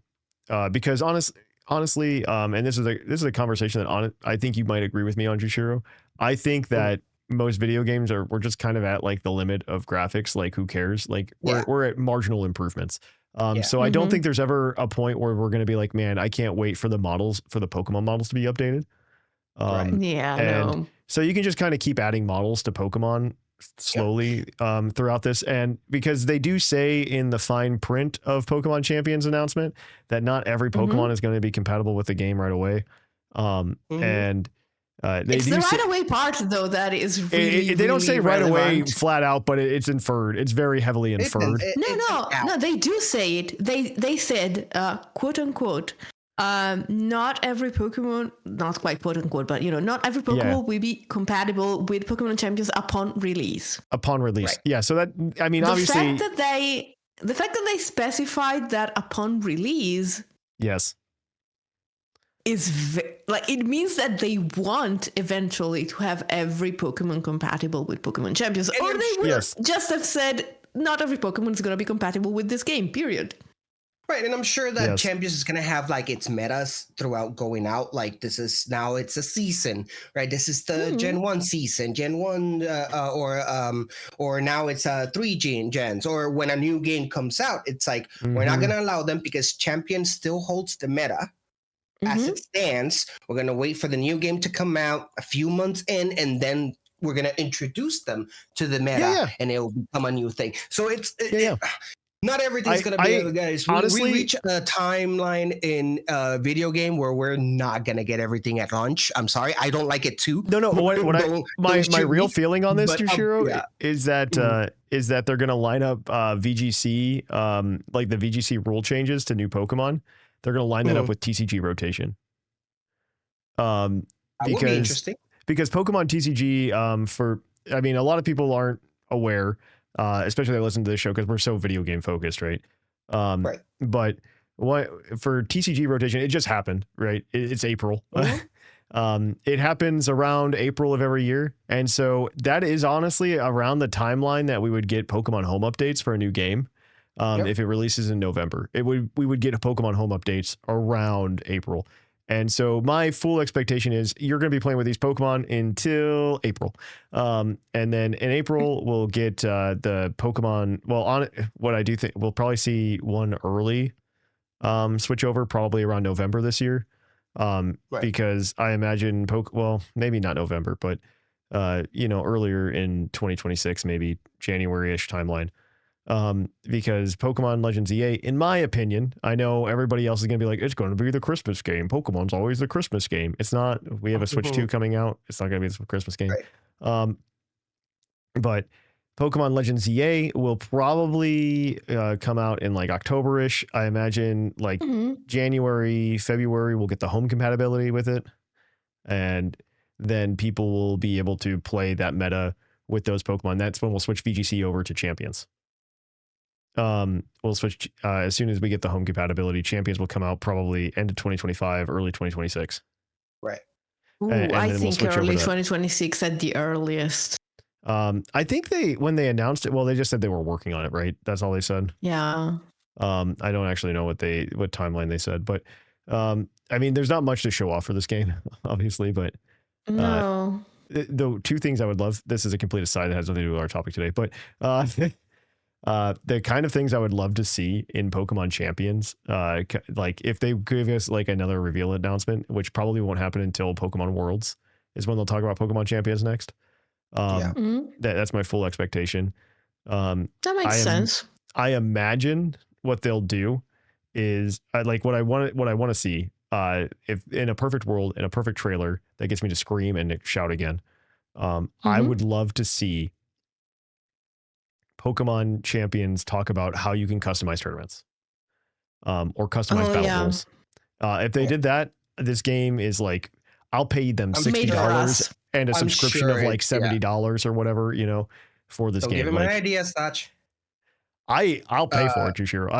because honestly, and this is a conversation that I think you might agree with me on, Jushiro. I think that most video games we're just kind of at like the limit of graphics. Like, who cares? Like, we're at marginal improvements. So I don't think there's ever a point where we're going to be like, man, I can't wait for the Pokemon models to be updated. So you can just kind of keep adding models to Pokemon slowly throughout this. And because they do say in the fine print of Pokemon Champions announcement that not every Pokemon is going to be compatible with the game right away. And it's the right away part, though, that is really, they don't say right away relevant. flat out, but it's inferred. It's very heavily inferred. No, they do say it. They said, quote unquote, not every Pokemon, not quite quote unquote, but not every Pokemon will be compatible with Pokemon Champions upon release. Right. Yeah. So that, I mean, obviously, the fact that they specified that upon release, yes, is it means that they want eventually to have every Pokemon compatible with Pokemon Champions, or they would just have said not every Pokemon is going to be compatible with this game, period. Right, and I'm sure that Champions is going to have like its metas throughout going out. Like, this is now it's a season, right? This is the Gen 1 season, Gen 1, or now it's 3 gens, or when a new game comes out, it's like we're not going to allow them because Champions still holds the meta. As it stands, we're going to wait for the new game to come out a few months in, and then we're going to introduce them to the meta, and it will become a new thing. So it's not everything's going to be, guys. Honestly, we reach a timeline in a video game where we're not going to get everything at launch. I'm sorry. I don't like it too. No. My real feeling on this, Jushiro, is that they're going to line up VGC, like the VGC rule changes to new Pokemon. They're going to line that up with TCG rotation. That would be interesting. Because Pokemon TCG, a lot of people aren't aware, especially they listen to this show because we're so video game focused, right? But for TCG rotation, it just happened, right? It's April. It happens around April of every year. And so that is honestly around the timeline that we would get Pokemon Home updates for a new game. If it releases in November, we would get a Pokemon Home updates around April. And so my full expectation is you're going to be playing with these Pokemon until April. And then in April, we'll get the Pokemon. Well, on what I do think we'll probably see one early switch over probably around November this year. Because I imagine maybe not November, but earlier in 2026, maybe January-ish timeline. Because Pokemon Legends EA, in my opinion, I know everybody else is going to be like, it's going to be the Christmas game. Pokemon's always the Christmas game. It's not. We have a Switch 2 coming out. It's not going to be the Christmas game. But Pokemon Legends EA will probably come out in like October-ish. I imagine like January, February, we'll get the home compatibility with it. And then people will be able to play that meta with those Pokemon. That's when we'll switch VGC over to Champions. We'll switch as soon as we get the home compatibility. Champions will come out probably end of 2025, early 2026. Right. I think early 2026 at the earliest. I think when they announced it, well, they just said they were working on it, right? That's all they said. Yeah. I don't actually know what timeline they said, but there's not much to show off for this game, obviously, but no. The two things I would love, this is a complete aside that has nothing to do with our topic today, but the kind of things I would love to see in Pokemon Champions, like if they give us like another reveal announcement, which probably won't happen until Pokemon Worlds is when they'll talk about Pokemon Champions next. That's my full expectation. That makes sense. I imagine what they'll do is what I want to see. If in a perfect world, in a perfect trailer that gets me to scream and shout again, I would love to see Pokemon Champions talk about how you can customize tournaments, or customize battle rules. If they did that, this game is like, I'll pay them $60 and a subscription of like $70 or whatever, for this game. Give him an idea, Thatch. I'll pay for it, Jushiro.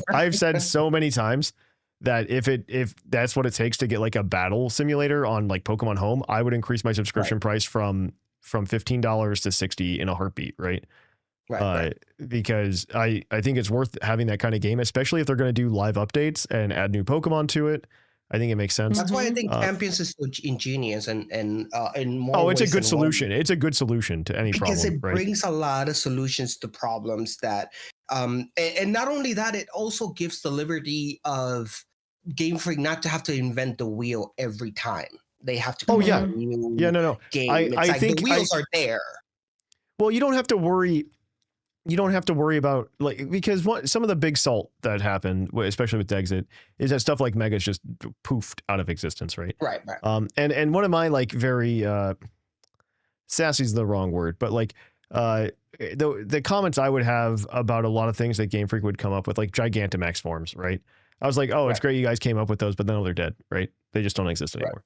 I've said so many times that if that's what it takes to get like a battle simulator on like Pokemon Home, I would increase my subscription price from $15 to $60 in a heartbeat, right? Right. Because I think it's worth having that kind of game, especially if they're going to do live updates and add new Pokemon to it. I think it makes sense. That's why I think Champions is so ingenious and more. Oh, it's a good solution. It's a good solution to any problem. Because it brings a lot of solutions to problems that, and not only that, it also gives the liberty of Game Freak not to have to invent the wheel every time. They have to. Game. I think the wheels are there. Well, you don't have to worry. You don't have to worry about because some of the big salt that happened, especially with Dexit, is that stuff like Mega's just poofed out of existence, right? Right. And one of my very sassy is the wrong word, but the comments I would have about a lot of things that Game Freak would come up with, like Gigantamax forms, right? I was like, oh, it's great you guys came up with those, but then they're dead, right? They just don't exist anymore.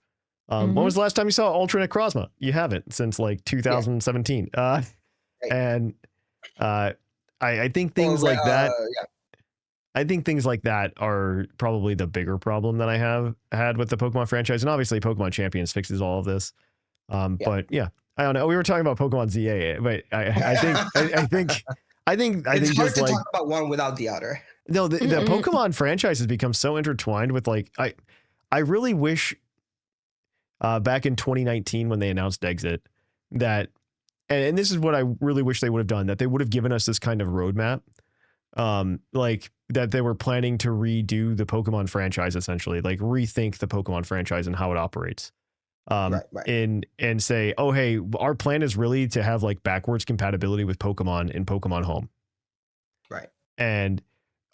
When was the last time you saw Ultra Necrozma? You haven't since 2017. And I think things like that. I think things like that are probably the bigger problem that I have had with the Pokemon franchise, and obviously Pokemon Champions fixes all of this. But yeah, I don't know. We were talking about Pokemon ZA, but I think it's hard to talk about one without the other. No, the Pokemon franchise has become so intertwined with I really wish back in 2019 when they announced Exit that. And this is what I really wish they would have done, that they would have given us this kind of roadmap, that they were planning to redo the Pokemon franchise, essentially, rethink the Pokemon franchise and how it operates. And say, oh, hey, our plan is really to have backwards compatibility with Pokemon in Pokemon Home. Right. And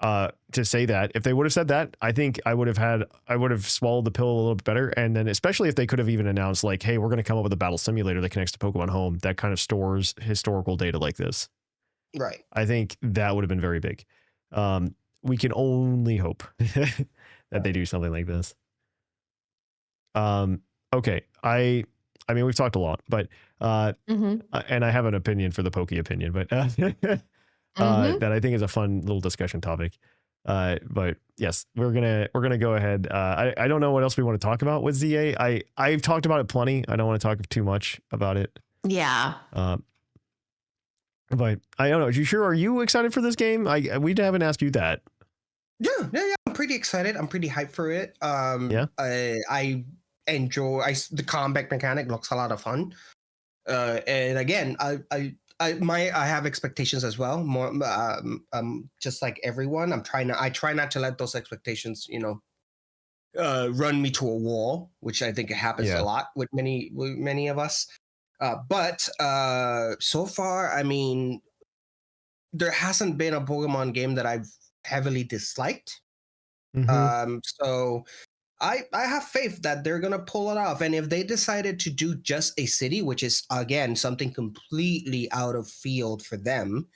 to say that, if they would have said that, I think I would have swallowed the pill a little bit better. And then especially if they could have even announced hey, we're going to come up with a battle simulator that connects to Pokemon Home that kind of stores historical data like this. Right. I think that would have been very big. We can only hope that they do something like this. Okay. I mean, we've talked a lot, but, and I have an opinion for the PokeOpinion, but, that I think is a fun little discussion topic. But yes, we're gonna go ahead. I don't know what else we want to talk about with ZA. I've talked about it plenty. I don't want to talk too much about it. Yeah. But I don't know. Are you excited for this game? We haven't asked you that. Yeah. I'm pretty excited. I'm pretty hyped for it. I enjoy the combat mechanic. Looks a lot of fun. And again, I have expectations as well. More, just like everyone, I try not to let those expectations, run me to a wall, which I think happens a lot with many of us. But so far, I mean, there hasn't been a Pokemon game that I've heavily disliked. So I have faith that they're gonna pull it off. And if they decided to do just a city, which is again something completely out of field for them,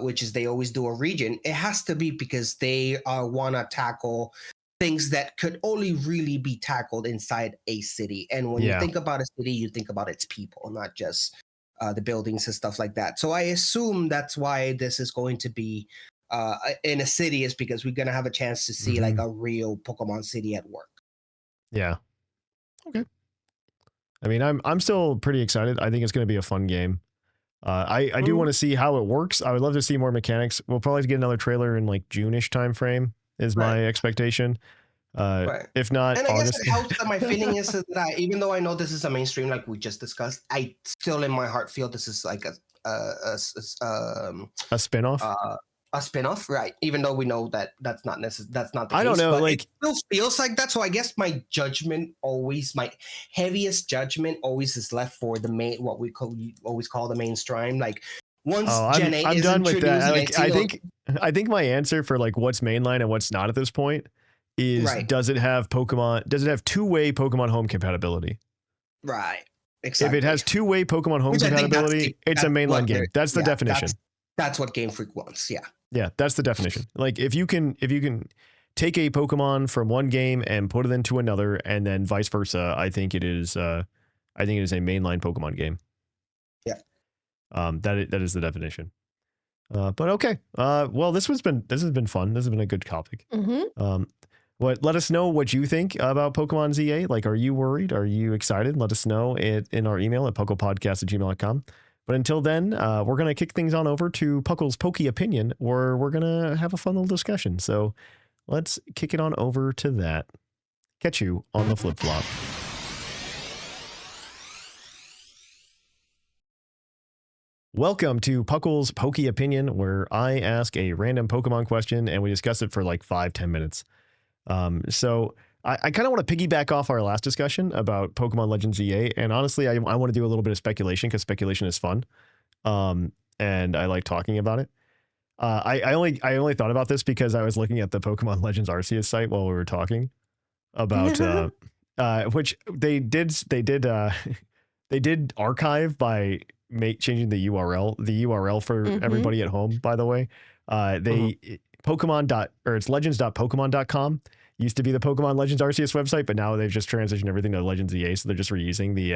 which is they always do a region, it has to be because they wanna tackle things that could only really be tackled inside a city. And when you think about a city, you think about its people, not just the buildings and stuff like that. So I assume that's why this is going to be in a city, is because we're gonna have a chance to see a real Pokemon city at work. Yeah. Okay. I mean, I'm still pretty excited. I think it's gonna be a fun game. I do want to see how it works. I would love to see more mechanics. We'll probably get another trailer in June-ish time frame is my expectation. If not, and I August. guess it helps that my feeling is that even though I know this is a mainstream, like we just discussed, I still in my heart feel this is like a spin-off. A spin-off, right? Even though we know that that's not necessary, that's not the case. I don't know, it still feels like that. So I guess my heaviest judgment always is left for the main, what we always call the mainstream. Once Gen 8 I'm is done with that. I think my answer for what's mainline and what's not at this point is does it have two-way Pokemon Home compatibility? Right. Exactly. If it has two-way Pokemon Home compatibility, it's a mainline game. That's the definition. That's what Game Freak wants. Yeah. Yeah, that's the definition. If you can take a Pokemon from one game and put it into another, and then vice versa, I think it is a mainline Pokemon game. Yeah. That is the definition. But okay. Well, this has been fun. This has been a good topic. Let us know what you think about Pokemon ZA. Like, are you worried? Are you excited? Let us know in our email at puclpodcast@gmail.com. But until then, we're going to kick things on over to Puckle's PokeOpinion, where we're going to have a fun little discussion. So let's kick it on over to that. Catch you on the flip-flop. Welcome to Puckle's PokeOpinion, where I ask a random Pokemon question and we discuss it for like 5-10 minutes. So I kind of want to piggyback off our last discussion about Pokemon Legends ZA, and honestly, I want to do a little bit of speculation because speculation is fun, and I like talking about it. I only thought about this because I was looking at the Pokemon Legends Arceus site while we were talking about which they did archive by changing the URL for everybody at home. By the way, it's legends.pokemon.com. Used to be the Pokemon Legends Arceus website, but now they've just transitioned everything to Legends EA, so they're just reusing the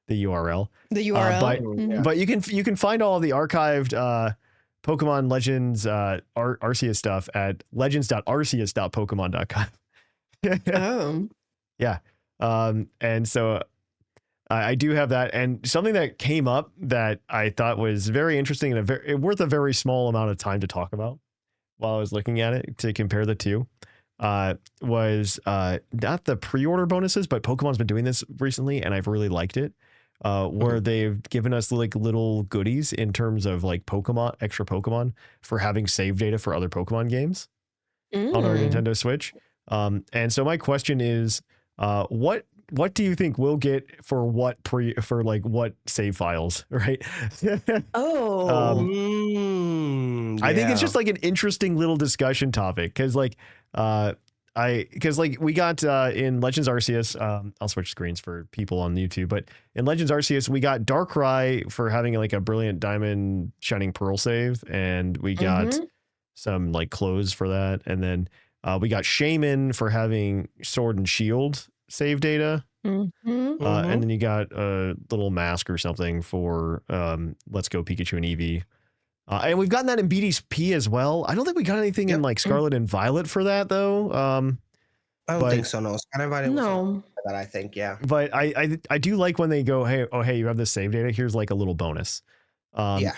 URL. The URL. But you can find all of the archived Pokemon Legends Arceus stuff at legends.arceus.pokemon.com. Oh. Yeah. And so I do have that, and something that came up that I thought was very interesting and worth a very small amount of time to talk about while I was looking at it to compare the two. Was not the pre-order bonuses, but Pokemon's been doing this recently, and I've really liked it. Where they've given us like little goodies in terms of like extra Pokemon for having save data for other Pokemon games on our Nintendo Switch. And so my question is, what do you think we'll get for what save files, right? I think it's just like an interesting little discussion topic because we got in Legends Arceus, I'll switch screens for people on YouTube, but in Legends Arceus, we got Darkrai for having like a Brilliant Diamond Shining Pearl save, and we got some like clothes for that, and then we got Shaman for having Sword and Shield save data. And then you got a little mask or something for Let's Go Pikachu and Eevee. And we've gotten that in BDSP as well. I don't think we got anything in like Scarlet and Violet for that though. I don't think so. No, Scarlet and Violet. No, that I think, yeah. But I do like when they go, hey, you have this save data. Here's like a little bonus. And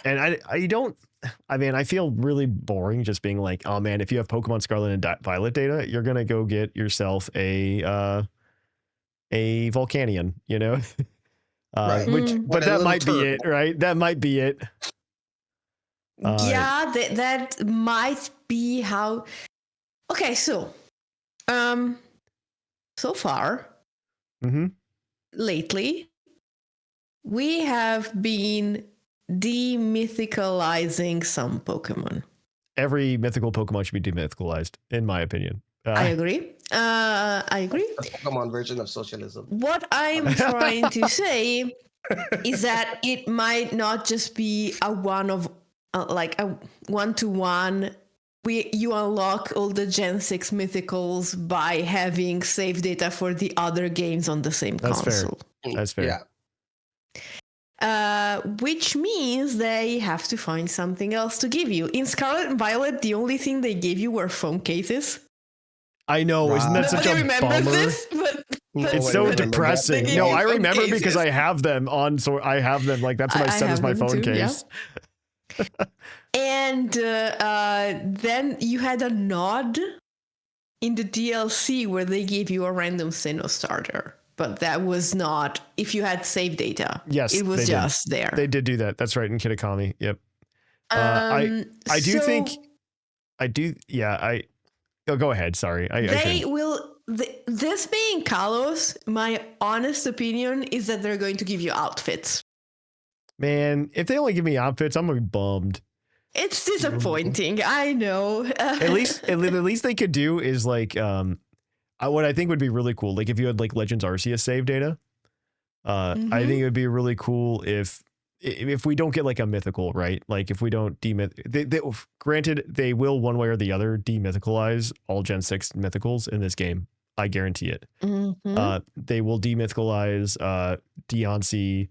I feel really boring just being like, oh man, if you have Pokemon Scarlet and Violet data, you're gonna go get yourself a Volcanion, you know. Right. But that might be it, right? That might be it. Yeah, that might be how. Okay, so far, lately, we have been demythicalizing some Pokemon. Every mythical Pokemon should be demythicalized, in my opinion. I agree. The Pokemon version of socialism. What I'm trying to say is that it might not just be a one-to-one. You unlock all the Gen 6 mythicals by having save data for the other games on the same console. That's fair. Yeah. Which means they have to find something else to give you. In Scarlet and Violet, the only thing they gave you were phone cases. I know, isn't that such a bummer? This, it's so depressing. No, I remember because I have them on. So I have them like that's what I set as my phone case. Yeah. And then you had a nod in the DLC where they gave you a random Sinnoh starter, but that was not if you had save data. Yes, it was just there. They did do that. That's right in Kitakami. Yep. I do think I do. Yeah. Go ahead. Sorry. This being Kalos, my honest opinion is that they're going to give you outfits. Man, if they only give me outfits, I'm gonna be bummed. It's disappointing. I know. at least they could do is like what I think would be really cool. Like if you had like Legends Arceus save data, I think it would be really cool if we don't get like a mythical, right? Like if we don't granted, they will one way or the other demythicalize all Gen 6 mythicals in this game. I guarantee it. They will demythicalize Deontay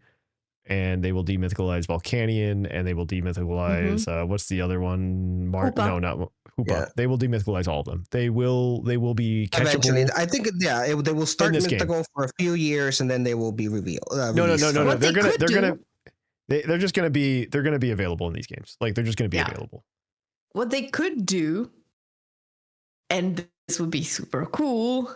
and they will demythicalize Volcanion, and they will demythicalize what's the other one? No, not Hoopa. Yeah. They will demythicalize all of them. They will be catchable. Eventually, I think they will start mythical for a few years, and then they will be revealed. No. They're just gonna be available in these games. Like they're just gonna be available. What they could do, and this would be super cool,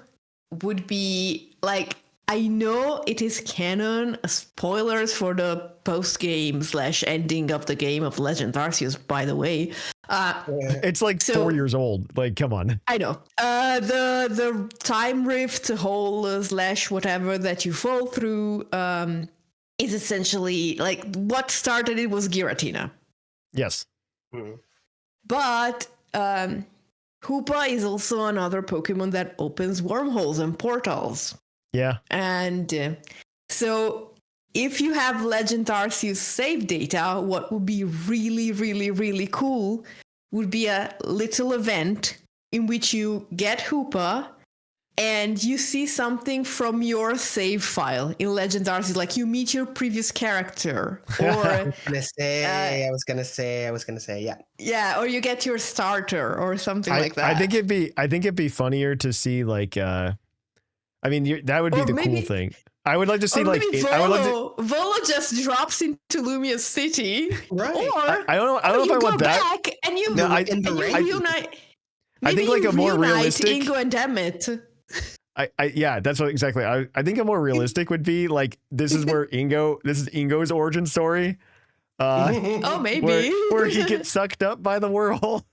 would be like, I know it is canon, spoilers for the post-game / ending of the game of Legends Arceus, by the way. It's like 4 years old. Like, come on. I know. The time rift hole / whatever that you fall through is essentially like what started it was Giratina. Yes. Mm-hmm. But Hoopa is also another Pokemon that opens wormholes and portals. Yeah. And so if you have Legend Arceus save data, what would be really, really, really cool would be a little event in which you get Hoopa and you see something from your save file in Legend Arceus, like you meet your previous character, or I was gonna say, yeah. Yeah, or you get your starter or something like that. I think it'd be funnier to see like I mean, that would be the cool thing. I would like to see like Volo just drops into Lumia City, right? Or I don't know if I want that. Back and you reunite. I think like a more realistic Ingo and Demet. Yeah, that's what exactly. I think a more realistic would be like this is Ingo's origin story. Maybe where he gets sucked up by the whirlpool.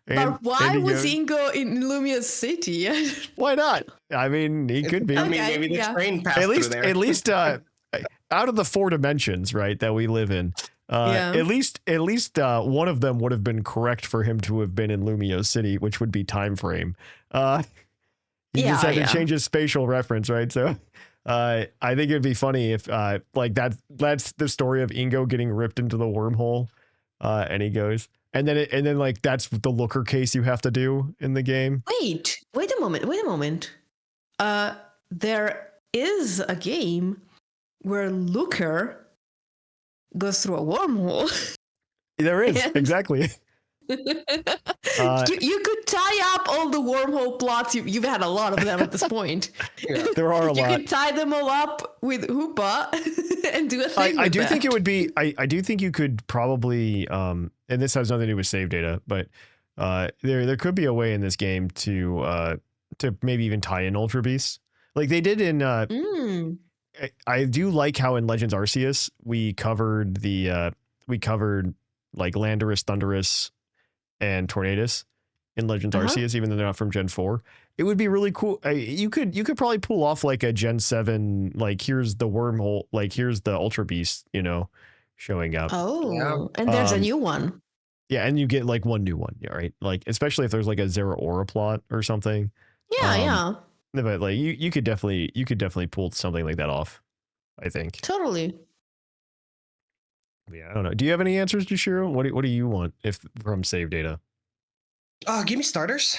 But why was Ingo in Lumia City? Why not? I mean, he could be. I mean, maybe the train passed through there. At least out of the 4 dimensions, right, that we live in, at least one of them would have been correct for him to have been in Lumia City, which would be time frame. He just had to change his spatial reference, right? So I think it'd be funny if like that's the story of Ingo getting ripped into the wormhole, and he goes. And then like that's the looker case you have to do in the game. Wait a moment. There is a game where looker goes through a wormhole. There is, exactly. You could tie up all the wormhole plots. You've had a lot of them at this point. Yeah, there are a lot. You could tie them all up with Hoopa and do a thing. I do think it would be. I do think you could probably. And this has nothing to do with save data, but there could be a way in this game to maybe even tie in Ultra Beasts, like they did in. I do like how in Legends Arceus we covered like Landorus, Thundurus, and Tornadus in Legends Arceus, even though they're not from Gen 4. It would be really cool. You could probably pull off like a Gen 7, like here's the wormhole, like here's the Ultra Beast, showing up. And there's a new one. Yeah, and you get like one new one, yeah, right? Like especially if there's like a Zero Aura plot or something. Yeah. But like you could definitely pull something like that off, I think. Totally. Yeah, I don't know. Do you have any answers, Jushiro? What do you want from save data? Give me starters.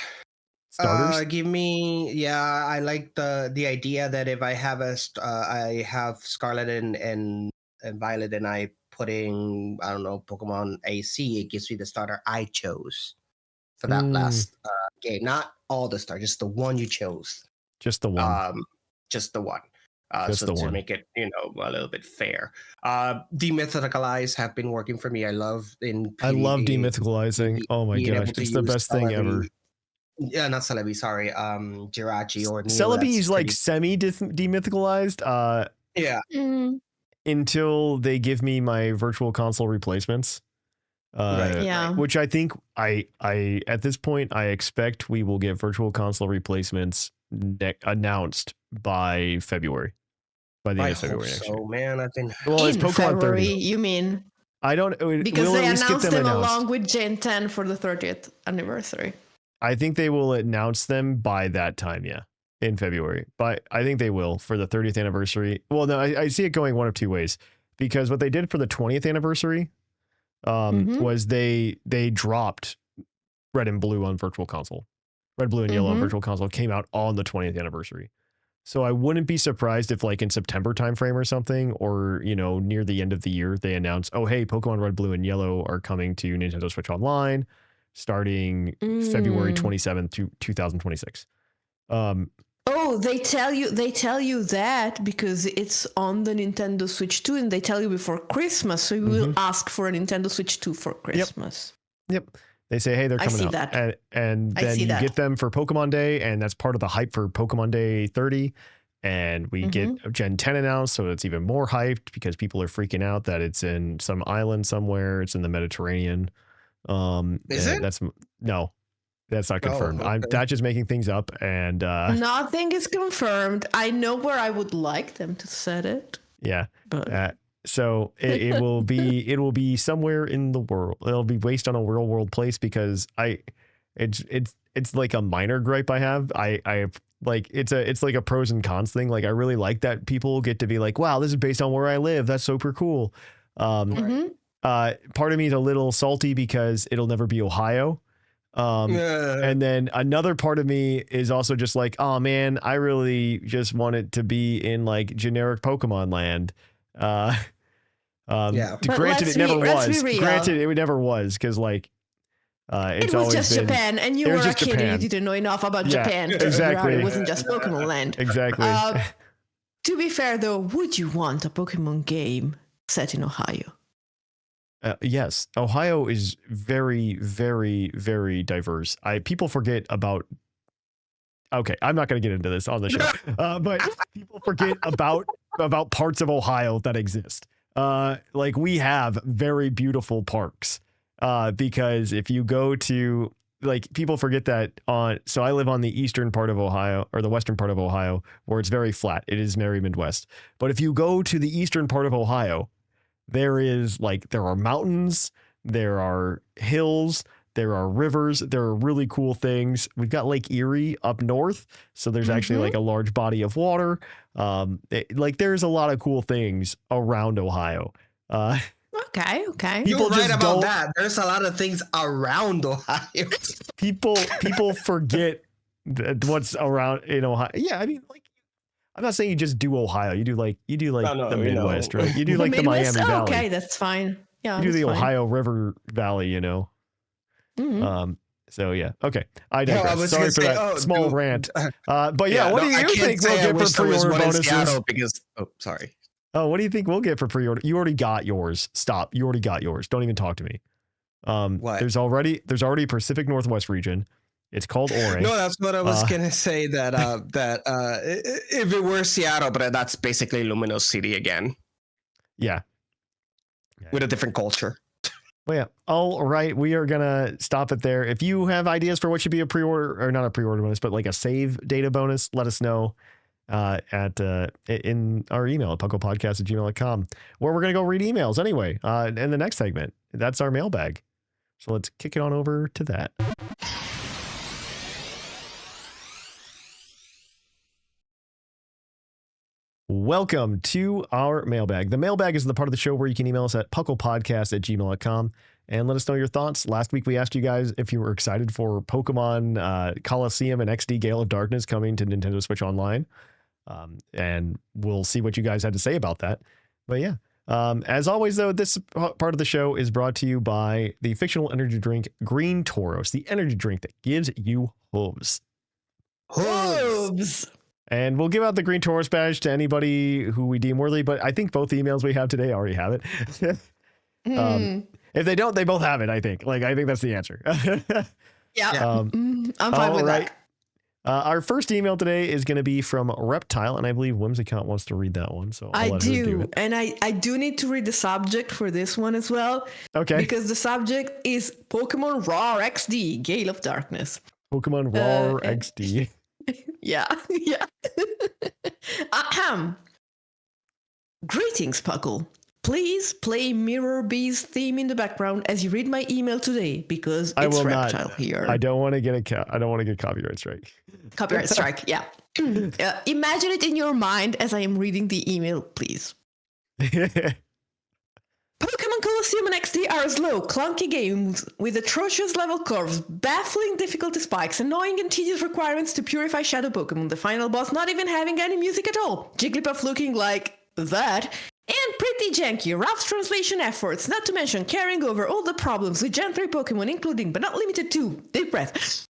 Give me I like the idea that if I have I have Scarlet and Violet and I put in, I don't know, Pokemon AC, it gives me the starter I chose for that last game. Not all the stars, just the one you chose. Just the one. Just the one. To make it, a little bit fair. Demythicalize have been working for me. I love demythicalizing. Oh my gosh, it's the best thing ever. Yeah, not Celebi, sorry. Jirachi or Celebi is like semi demythicalized. Until they give me my virtual console replacements. Which I think I at this point I expect we will get virtual console replacements announced by February. By the end of February next year. Man, I've been it's Pokemon February, 30. You mean? I don't because they announced them along with Gen 10 for the 30th anniversary. I think they will announce them by that time, in February. But I think they will for the 30th anniversary. Well, no, I see it going one of two ways, because what they did for the 20th anniversary was they dropped Red and Blue on Virtual Console. Red, Blue, and Yellow on Virtual Console came out on the 20th anniversary. So I wouldn't be surprised if like in September timeframe or something, or, you know, near the end of the year, they announce, oh, hey, Pokemon Red, Blue, and Yellow are coming to Nintendo Switch Online starting February 27th, 2026. Oh, they tell you that because it's on the Nintendo Switch 2 and they tell you before Christmas. So you will ask for a Nintendo Switch 2 for Christmas. Yep. They say, hey, they're coming out. That. And then you get them for Pokemon Day, and that's part of the hype for Pokemon Day 30. And we get Gen 10 announced, so it's even more hyped because people are freaking out that it's in some island somewhere. It's in the Mediterranean. Is it? No, that's not confirmed. Okay. Thatch is making things up, and nothing is confirmed. I know where I would like them to set it. Yeah, but so it will be somewhere in the world. It'll be based on a real world place because it's like a minor gripe I have. I like it's like a pros and cons thing. Like I really like that people get to be like, wow, this is based on where I live. That's super cool. Part of me is a little salty because it'll never be Ohio. And then another part of me is also just like, oh man, I really just want it to be in like generic Pokemon land. Granted, it never was. Granted, it never was because like it's it was always just been, Japan, and you were a kid and you didn't know enough about Japan. Exactly. It wasn't just Pokemon Land. Exactly. To be fair, though, would you want a Pokemon game set in Ohio? Yes, Ohio is very, very, very diverse. People forget about. Okay, I'm not going to get into this on the show, but people forget about parts of Ohio that exist. Like we have very beautiful parks. Because if you go to like people forget that so I live on the eastern part of Ohio or the western part of Ohio where it's very flat. It is very Midwest. But if you go to the eastern part of Ohio, there are mountains, there are hills, there are rivers, there are really cool things. We've got Lake Erie up north. So there's actually like a large body of water. There's a lot of cool things around Ohio. Okay. You're right about that. There's a lot of things around Ohio. People forget what's around in Ohio. Yeah, I mean, like, I'm not saying you just do Ohio. You do the Midwest, right? You do like the Miami Valley. Okay, that's fine. Yeah, you do the Ohio River Valley, you know. So yeah, okay. I digress. Sorry for that small rant. But yeah, what do you think we'll get for pre-order bonuses? Sorry. Oh, what do you think we'll get for pre-order? You already got yours. Stop. You already got yours. Don't even talk to me. What? There's already a Pacific Northwest region. It's called Orange. No, that's what I was gonna say. That if it were Seattle, but that's basically Luminous City again. Yeah. With a different culture. Well, yeah. All right. We are gonna stop it there. If you have ideas for what should be a pre-order or not a pre-order bonus, but like a save data bonus, let us know. In our email at puclpodcast@gmail.com, where we're gonna go read emails anyway in the next segment. That's our mailbag, so let's kick it on over to that. Welcome to our mailbag. The mailbag is the part of the show where you can email us at puclpodcast@gmail.com and let us know your thoughts. Last week we asked you guys if you were excited for Pokemon Coliseum and XD Gale of Darkness coming to Nintendo Switch Online. And we'll see what you guys had to say about that. But yeah, as always, though, this part of the show is brought to you by the fictional energy drink Green Tauros, the energy drink that gives you hooves. Hooves! And we'll give out the Green Tauros badge to anybody who we deem worthy, but I think both the emails we have today already have it. If they don't, they both have it, I think. I think that's the answer. Yeah. I'm fine with that. Our first email today is going to be from Reptile, and I believe Whimsicott wants to read that one. So I'll let her do it. And I do need to read the subject for this one as well. Okay. Because the subject is Pokemon Raw XD, Gale of Darkness. Pokemon Raw XD. Yeah. Greetings, Puckle. Please play Mirror Bee's theme in the background as you read my email today, because it's Reptile here. I don't want to get copyright strike. Copyright strike, yeah. Imagine it in your mind as I am reading the email, please. Pokemon Colosseum and XD are slow, clunky games with atrocious level curves, baffling difficulty spikes, annoying and tedious requirements to purify Shadow Pokemon, the final boss not even having any music at all, Jigglypuff looking like that, and pretty janky, rough translation efforts, not to mention carrying over all the problems with Gen 3 Pokemon, including but not limited to, deep breath,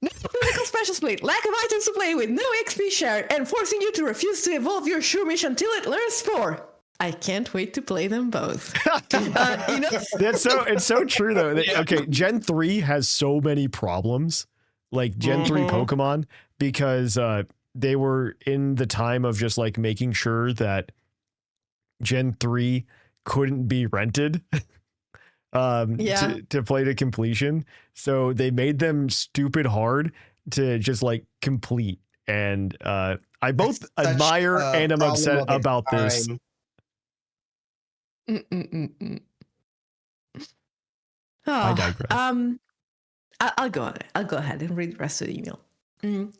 no physical special split, lack of items to play with, no XP share, and forcing you to refuse to evolve your Shroomish until it learns Spore. I can't wait to play them both. It's so true though. Okay, Gen 3 has so many problems, like Gen 3 Pokemon, because they were in the time of just like making sure that Gen 3 couldn't be rented to play to completion. So they made them stupid hard to just like complete. And I both admire and am upset about this. Oh, I digress. I'll go ahead and read the rest of the email. In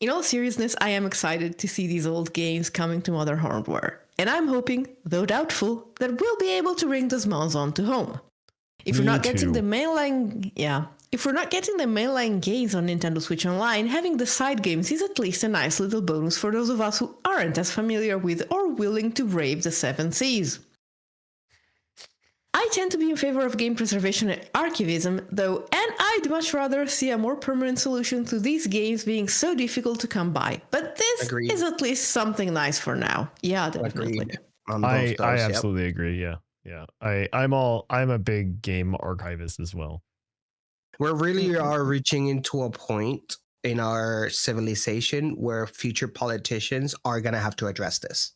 all seriousness, I am excited to see these old games coming to modern hardware, and I'm hoping, though doubtful, that we'll be able to bring those mods to home. If we're not getting the mainline games on Nintendo Switch Online, having the side games is at least a nice little bonus for those of us who aren't as familiar with or willing to brave the 7 seas. I tend to be in favor of game preservation and archivism, though, and I'd much rather see a more permanent solution to these games being so difficult to come by. But this is at least something nice for now. Yeah, definitely. I absolutely agree. Yeah. I'm a big game archivist as well. We really are reaching into a point in our civilization where future politicians are going to have to address this.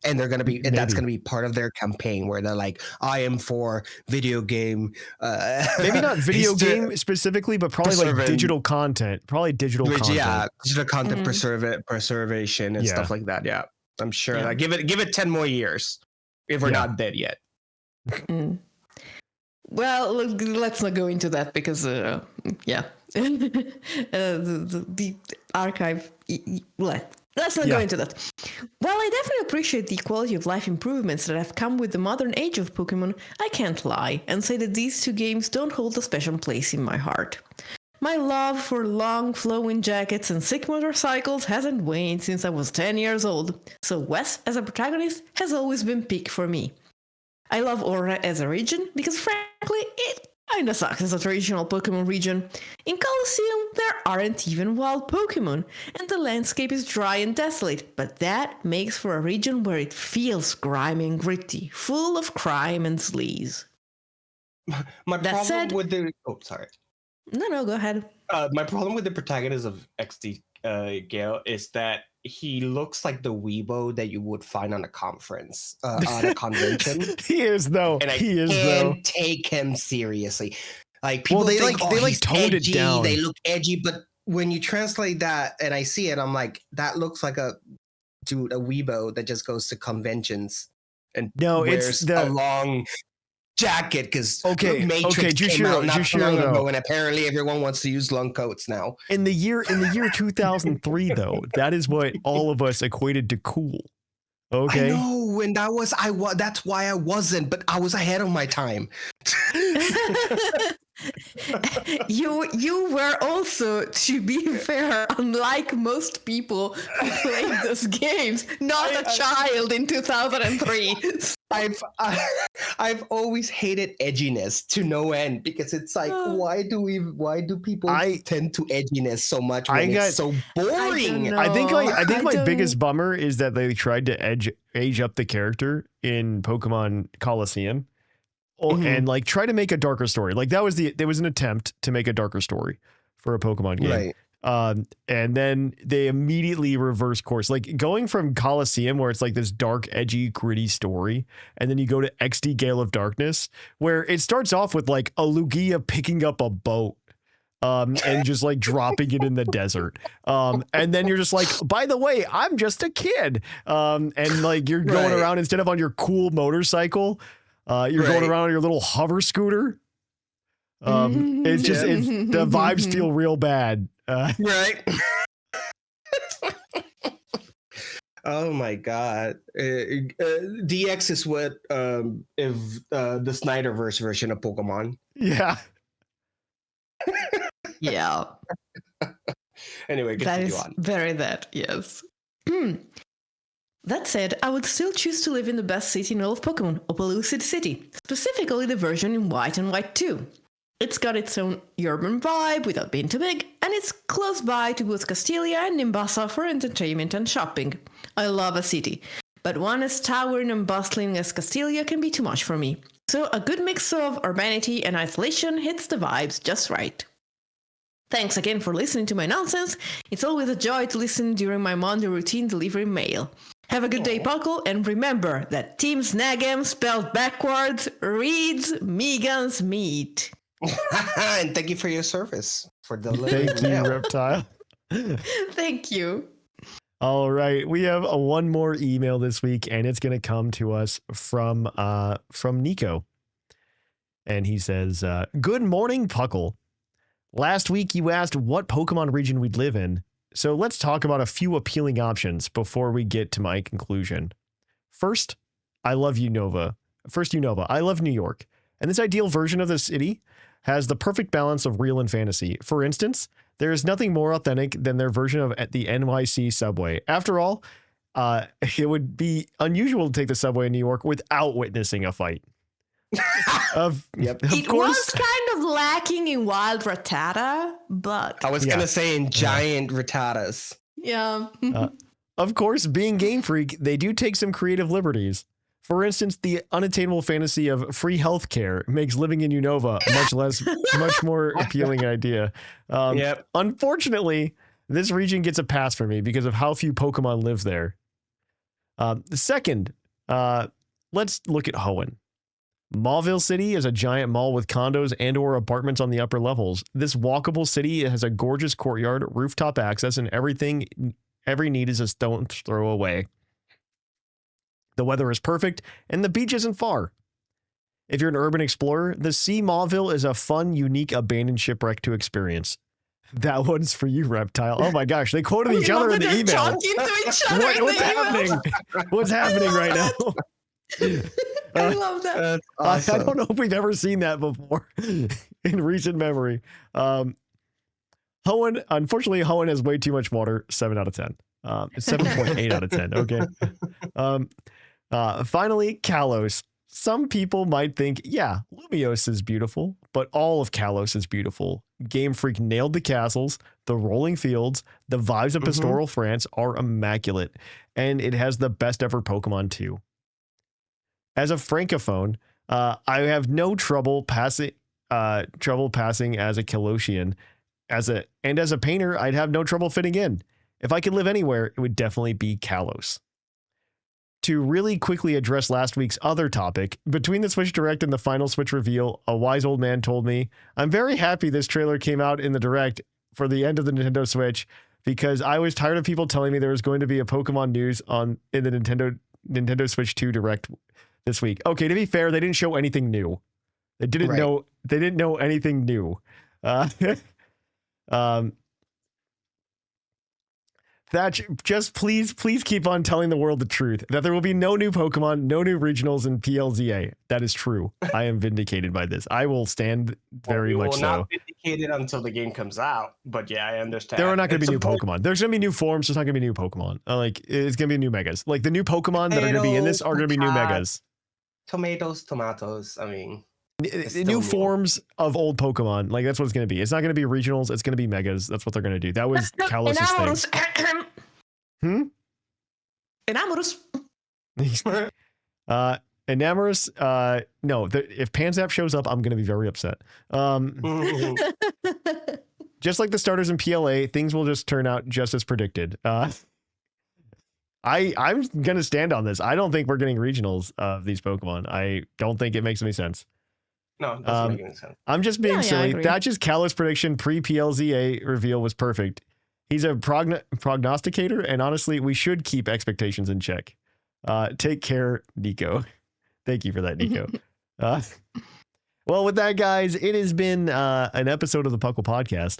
And they're going to be, and that's going to be part of their campaign where they're like, I am for video game. Maybe not video game specifically, but probably like digital content. Digital content. Yeah, digital content preservation and stuff like that. Yeah, I'm sure. Like, give it 10 more years if we're not dead yet. Well, let's not go into that because, the archive. Let's not go into that. While I definitely appreciate the quality of life improvements that have come with the modern age of Pokemon, I can't lie and say that these two games don't hold a special place in my heart. My love for long flowing jackets and sick motorcycles hasn't waned since I was 10 years old, so Wes as a protagonist has always been peak for me. I love Aura as a region because frankly, it kinda sucks as a traditional Pokemon region. In Colosseum, there aren't even wild Pokemon, and the landscape is dry and desolate, but that makes for a region where it feels grimy and gritty, full of crime and sleaze. My problem with the... Oh, sorry. No, go ahead. My problem with the protagonist of XD Gale is that he looks like the weebo that you would find on a conference, on a convention. He is though. And I can't take him seriously. Like people think, they toned it down. They look edgy, but when you translate that and I see it, I'm like, that looks like a weebo that just goes to conventions and wears a long jacket because Matrix came out not so long ago, and apparently everyone wants to use long coats now. In the year 2003, though, that is what all of us equated to cool. Okay, I know, and that's why I wasn't, but I was ahead of my time. You were also, to be fair, unlike most people who played those games, not a child in 2003. I've always hated edginess to no end because it's like, why do people tend to edginess so much when it's so boring? I think my biggest bummer is that they tried to age up the character in Pokemon Colosseum. And like try to make a darker story. Like there was an attempt to make a darker story for a Pokemon game. Right. And then they immediately reverse course, like going from Colosseum where it's like this dark, edgy, gritty story. And then you go to XD Gale of Darkness where it starts off with like a Lugia picking up a boat. And just like dropping it in the desert. And then you're just like, by the way, I'm just a kid. And like you're going around instead of on your cool motorcycle. You're going around on your little hover scooter. It's just the vibes feel real bad. Right. Oh my god. DX is what if the Snyderverse version of Pokemon. Yeah. Yeah. Anyway, that is on. very that, yes. That said, I would still choose to live in the best city in all of Pokemon, Opaloosa City, specifically the version in White and White 2. It's got its own urban vibe without being too big, and it's close by to both Castilia and Nimbasa for entertainment and shopping. I love a city, but one as towering and bustling as Castilia can be too much for me. So a good mix of urbanity and isolation hits the vibes just right. Thanks again for listening to my nonsense. It's always a joy to listen during my Monday routine delivering mail. Have a good day, Puckle, and remember that Team Snag'em spelled backwards reads Megan's meat. And thank you for your service for delivering Thank you, Reptile. Thank you. All right, we have one more email this week, and it's going to come to us from Nico. And he says, good morning, Puckle. Last week you asked what Pokemon region we'd live in, so let's talk about a few appealing options before we get to my conclusion. First, I love Unova. I love New York, and this ideal version of the city has the perfect balance of real and fantasy. For instance, there is nothing more authentic than their version of the NYC subway. After all, it would be unusual to take the subway in New York without witnessing a fight. It was kind of lacking in wild Rattata, but I was gonna say in giant Rattatas. Yeah. Of course, being Game Freak, they do take some creative liberties. For instance, the unattainable fantasy of free healthcare makes living in Unova much more appealing idea. Unfortunately, this region gets a pass for me because of how few Pokemon live there. Second, let's look at Hoenn. Mauville City is a giant mall with condos and or apartments on the upper levels. This walkable city has a gorgeous courtyard, rooftop access, and every need is a stone's throw away. The weather is perfect, and the beach isn't far. If you're an urban explorer, the Sea Mauville is a fun, unique, abandoned shipwreck to experience. That one's for you, Reptile. Oh my gosh, they quoted each other in the email. What's happening? What's happening right now? I love that. That's awesome. I don't know if we've ever seen that before in recent memory. Unfortunately, Hoenn has way too much water. 7 out of 10. It's 7.8 out of 10. Okay. Finally, Kalos. Some people might think, yeah, Lumiose is beautiful, but all of Kalos is beautiful. Game Freak nailed the castles, the rolling fields, the vibes of pastoral France are immaculate, and it has the best ever Pokemon too. As a francophone, I have no trouble passing as a Kalosian. As a painter, I'd have no trouble fitting in. If I could live anywhere, it would definitely be Kalos. To really quickly address last week's other topic, between the Switch Direct and the final Switch reveal, a wise old man told me, I'm very happy this trailer came out in the Direct for the end of the Nintendo Switch, because I was tired of people telling me there was going to be a Pokemon news in the Nintendo Switch 2 Direct this week. Okay, to be fair, they didn't show anything new. They didn't know anything new. Thatch, just please keep on telling the world the truth that there will be no new Pokemon, no new regionals in PLZA. That is true. I am vindicated by this. I will stand very much so. Not vindicated until the game comes out, but yeah, I understand. There are not going to be new Pokemon. There's going to be new forms. There's not going to be new Pokemon. It's going to be new Megas. Like the new Pokemon that are going to be in this are going to be new Megas. Tomatoes. I mean, new forms of old Pokemon. Like that's what it's going to be. It's not going to be regionals. It's going to be Megas. That's what they're going to do. That was Kalos' thing. Enamorous. Enamorous. No, if Panzap shows up, I'm going to be very upset. Just like the starters in PLA, things will just turn out just as predicted. I'm going to stand on this. I don't think we're getting regionals of these Pokemon. I don't think it makes any sense. No, it doesn't make any sense. I'm just being silly. Thatch's Kalos prediction pre-PLZA reveal was perfect. He's a prognosticator, and honestly, we should keep expectations in check. Take care, Nico. Thank you for that, Nico. Well, with that, guys, it has been an episode of the Puckle Podcast.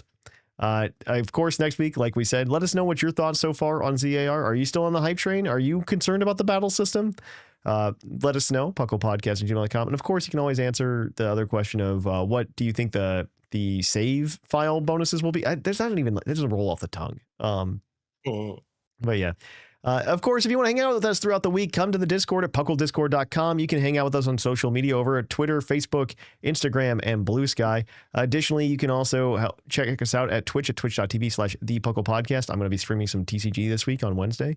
Of course, next week, like we said, let us know what your thoughts so far on ZAR. Are you still on the hype train? Are you concerned about the battle system? Let us know, puclpodcast@gmail.com. And of course, you can always answer the other question of what do you think the save file bonuses will be? It doesn't roll off the tongue. But yeah. Of course, if you want to hang out with us throughout the week, come to the Discord at pucldiscord.com. You can hang out with us on social media over at Twitter, Facebook, Instagram, and Blue Sky. Additionally, you can also check us out at Twitch at twitch.tv/thepuclpodcast. I'm going to be streaming some TCG this week on Wednesday.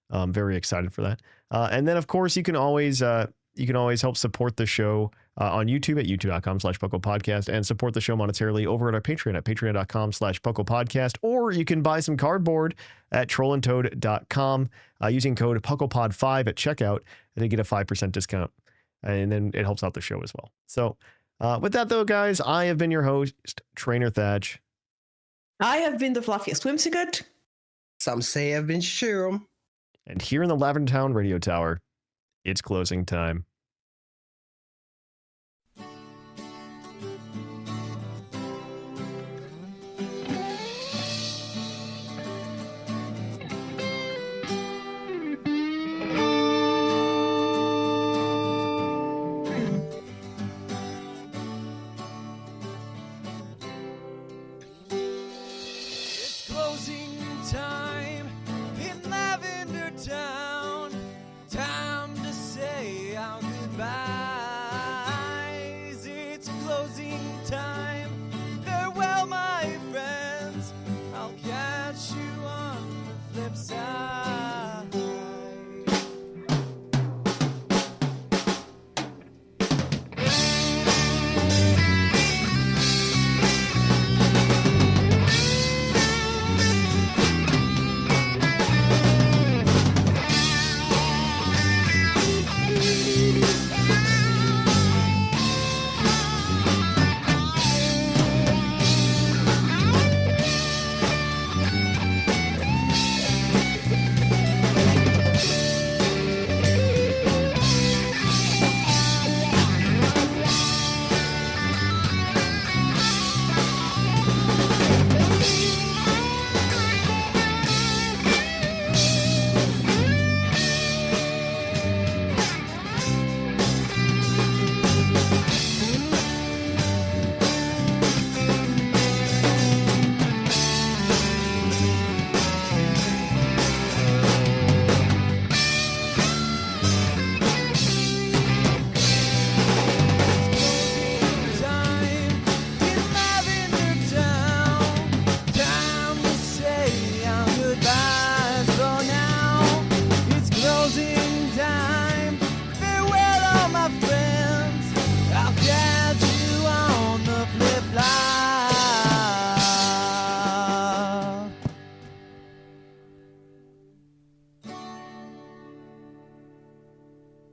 I'm very excited for that. And then, of course, you can always help support the show on YouTube at youtube.com/PokeOpinion and support the show monetarily over at our Patreon at patreon.com/PokeOpinion, or you can buy some cardboard at trollandtoad.com using code PucklePod5 at checkout and they get a 5% discount. And then it helps out the show as well. So with that, though, guys, I have been your host, Trainer Thatch. I have been the Fluffiest Whimsicott. Some say I've been Jushiro. And here in the Lavender Town Radio Tower, it's closing time. It's closing time.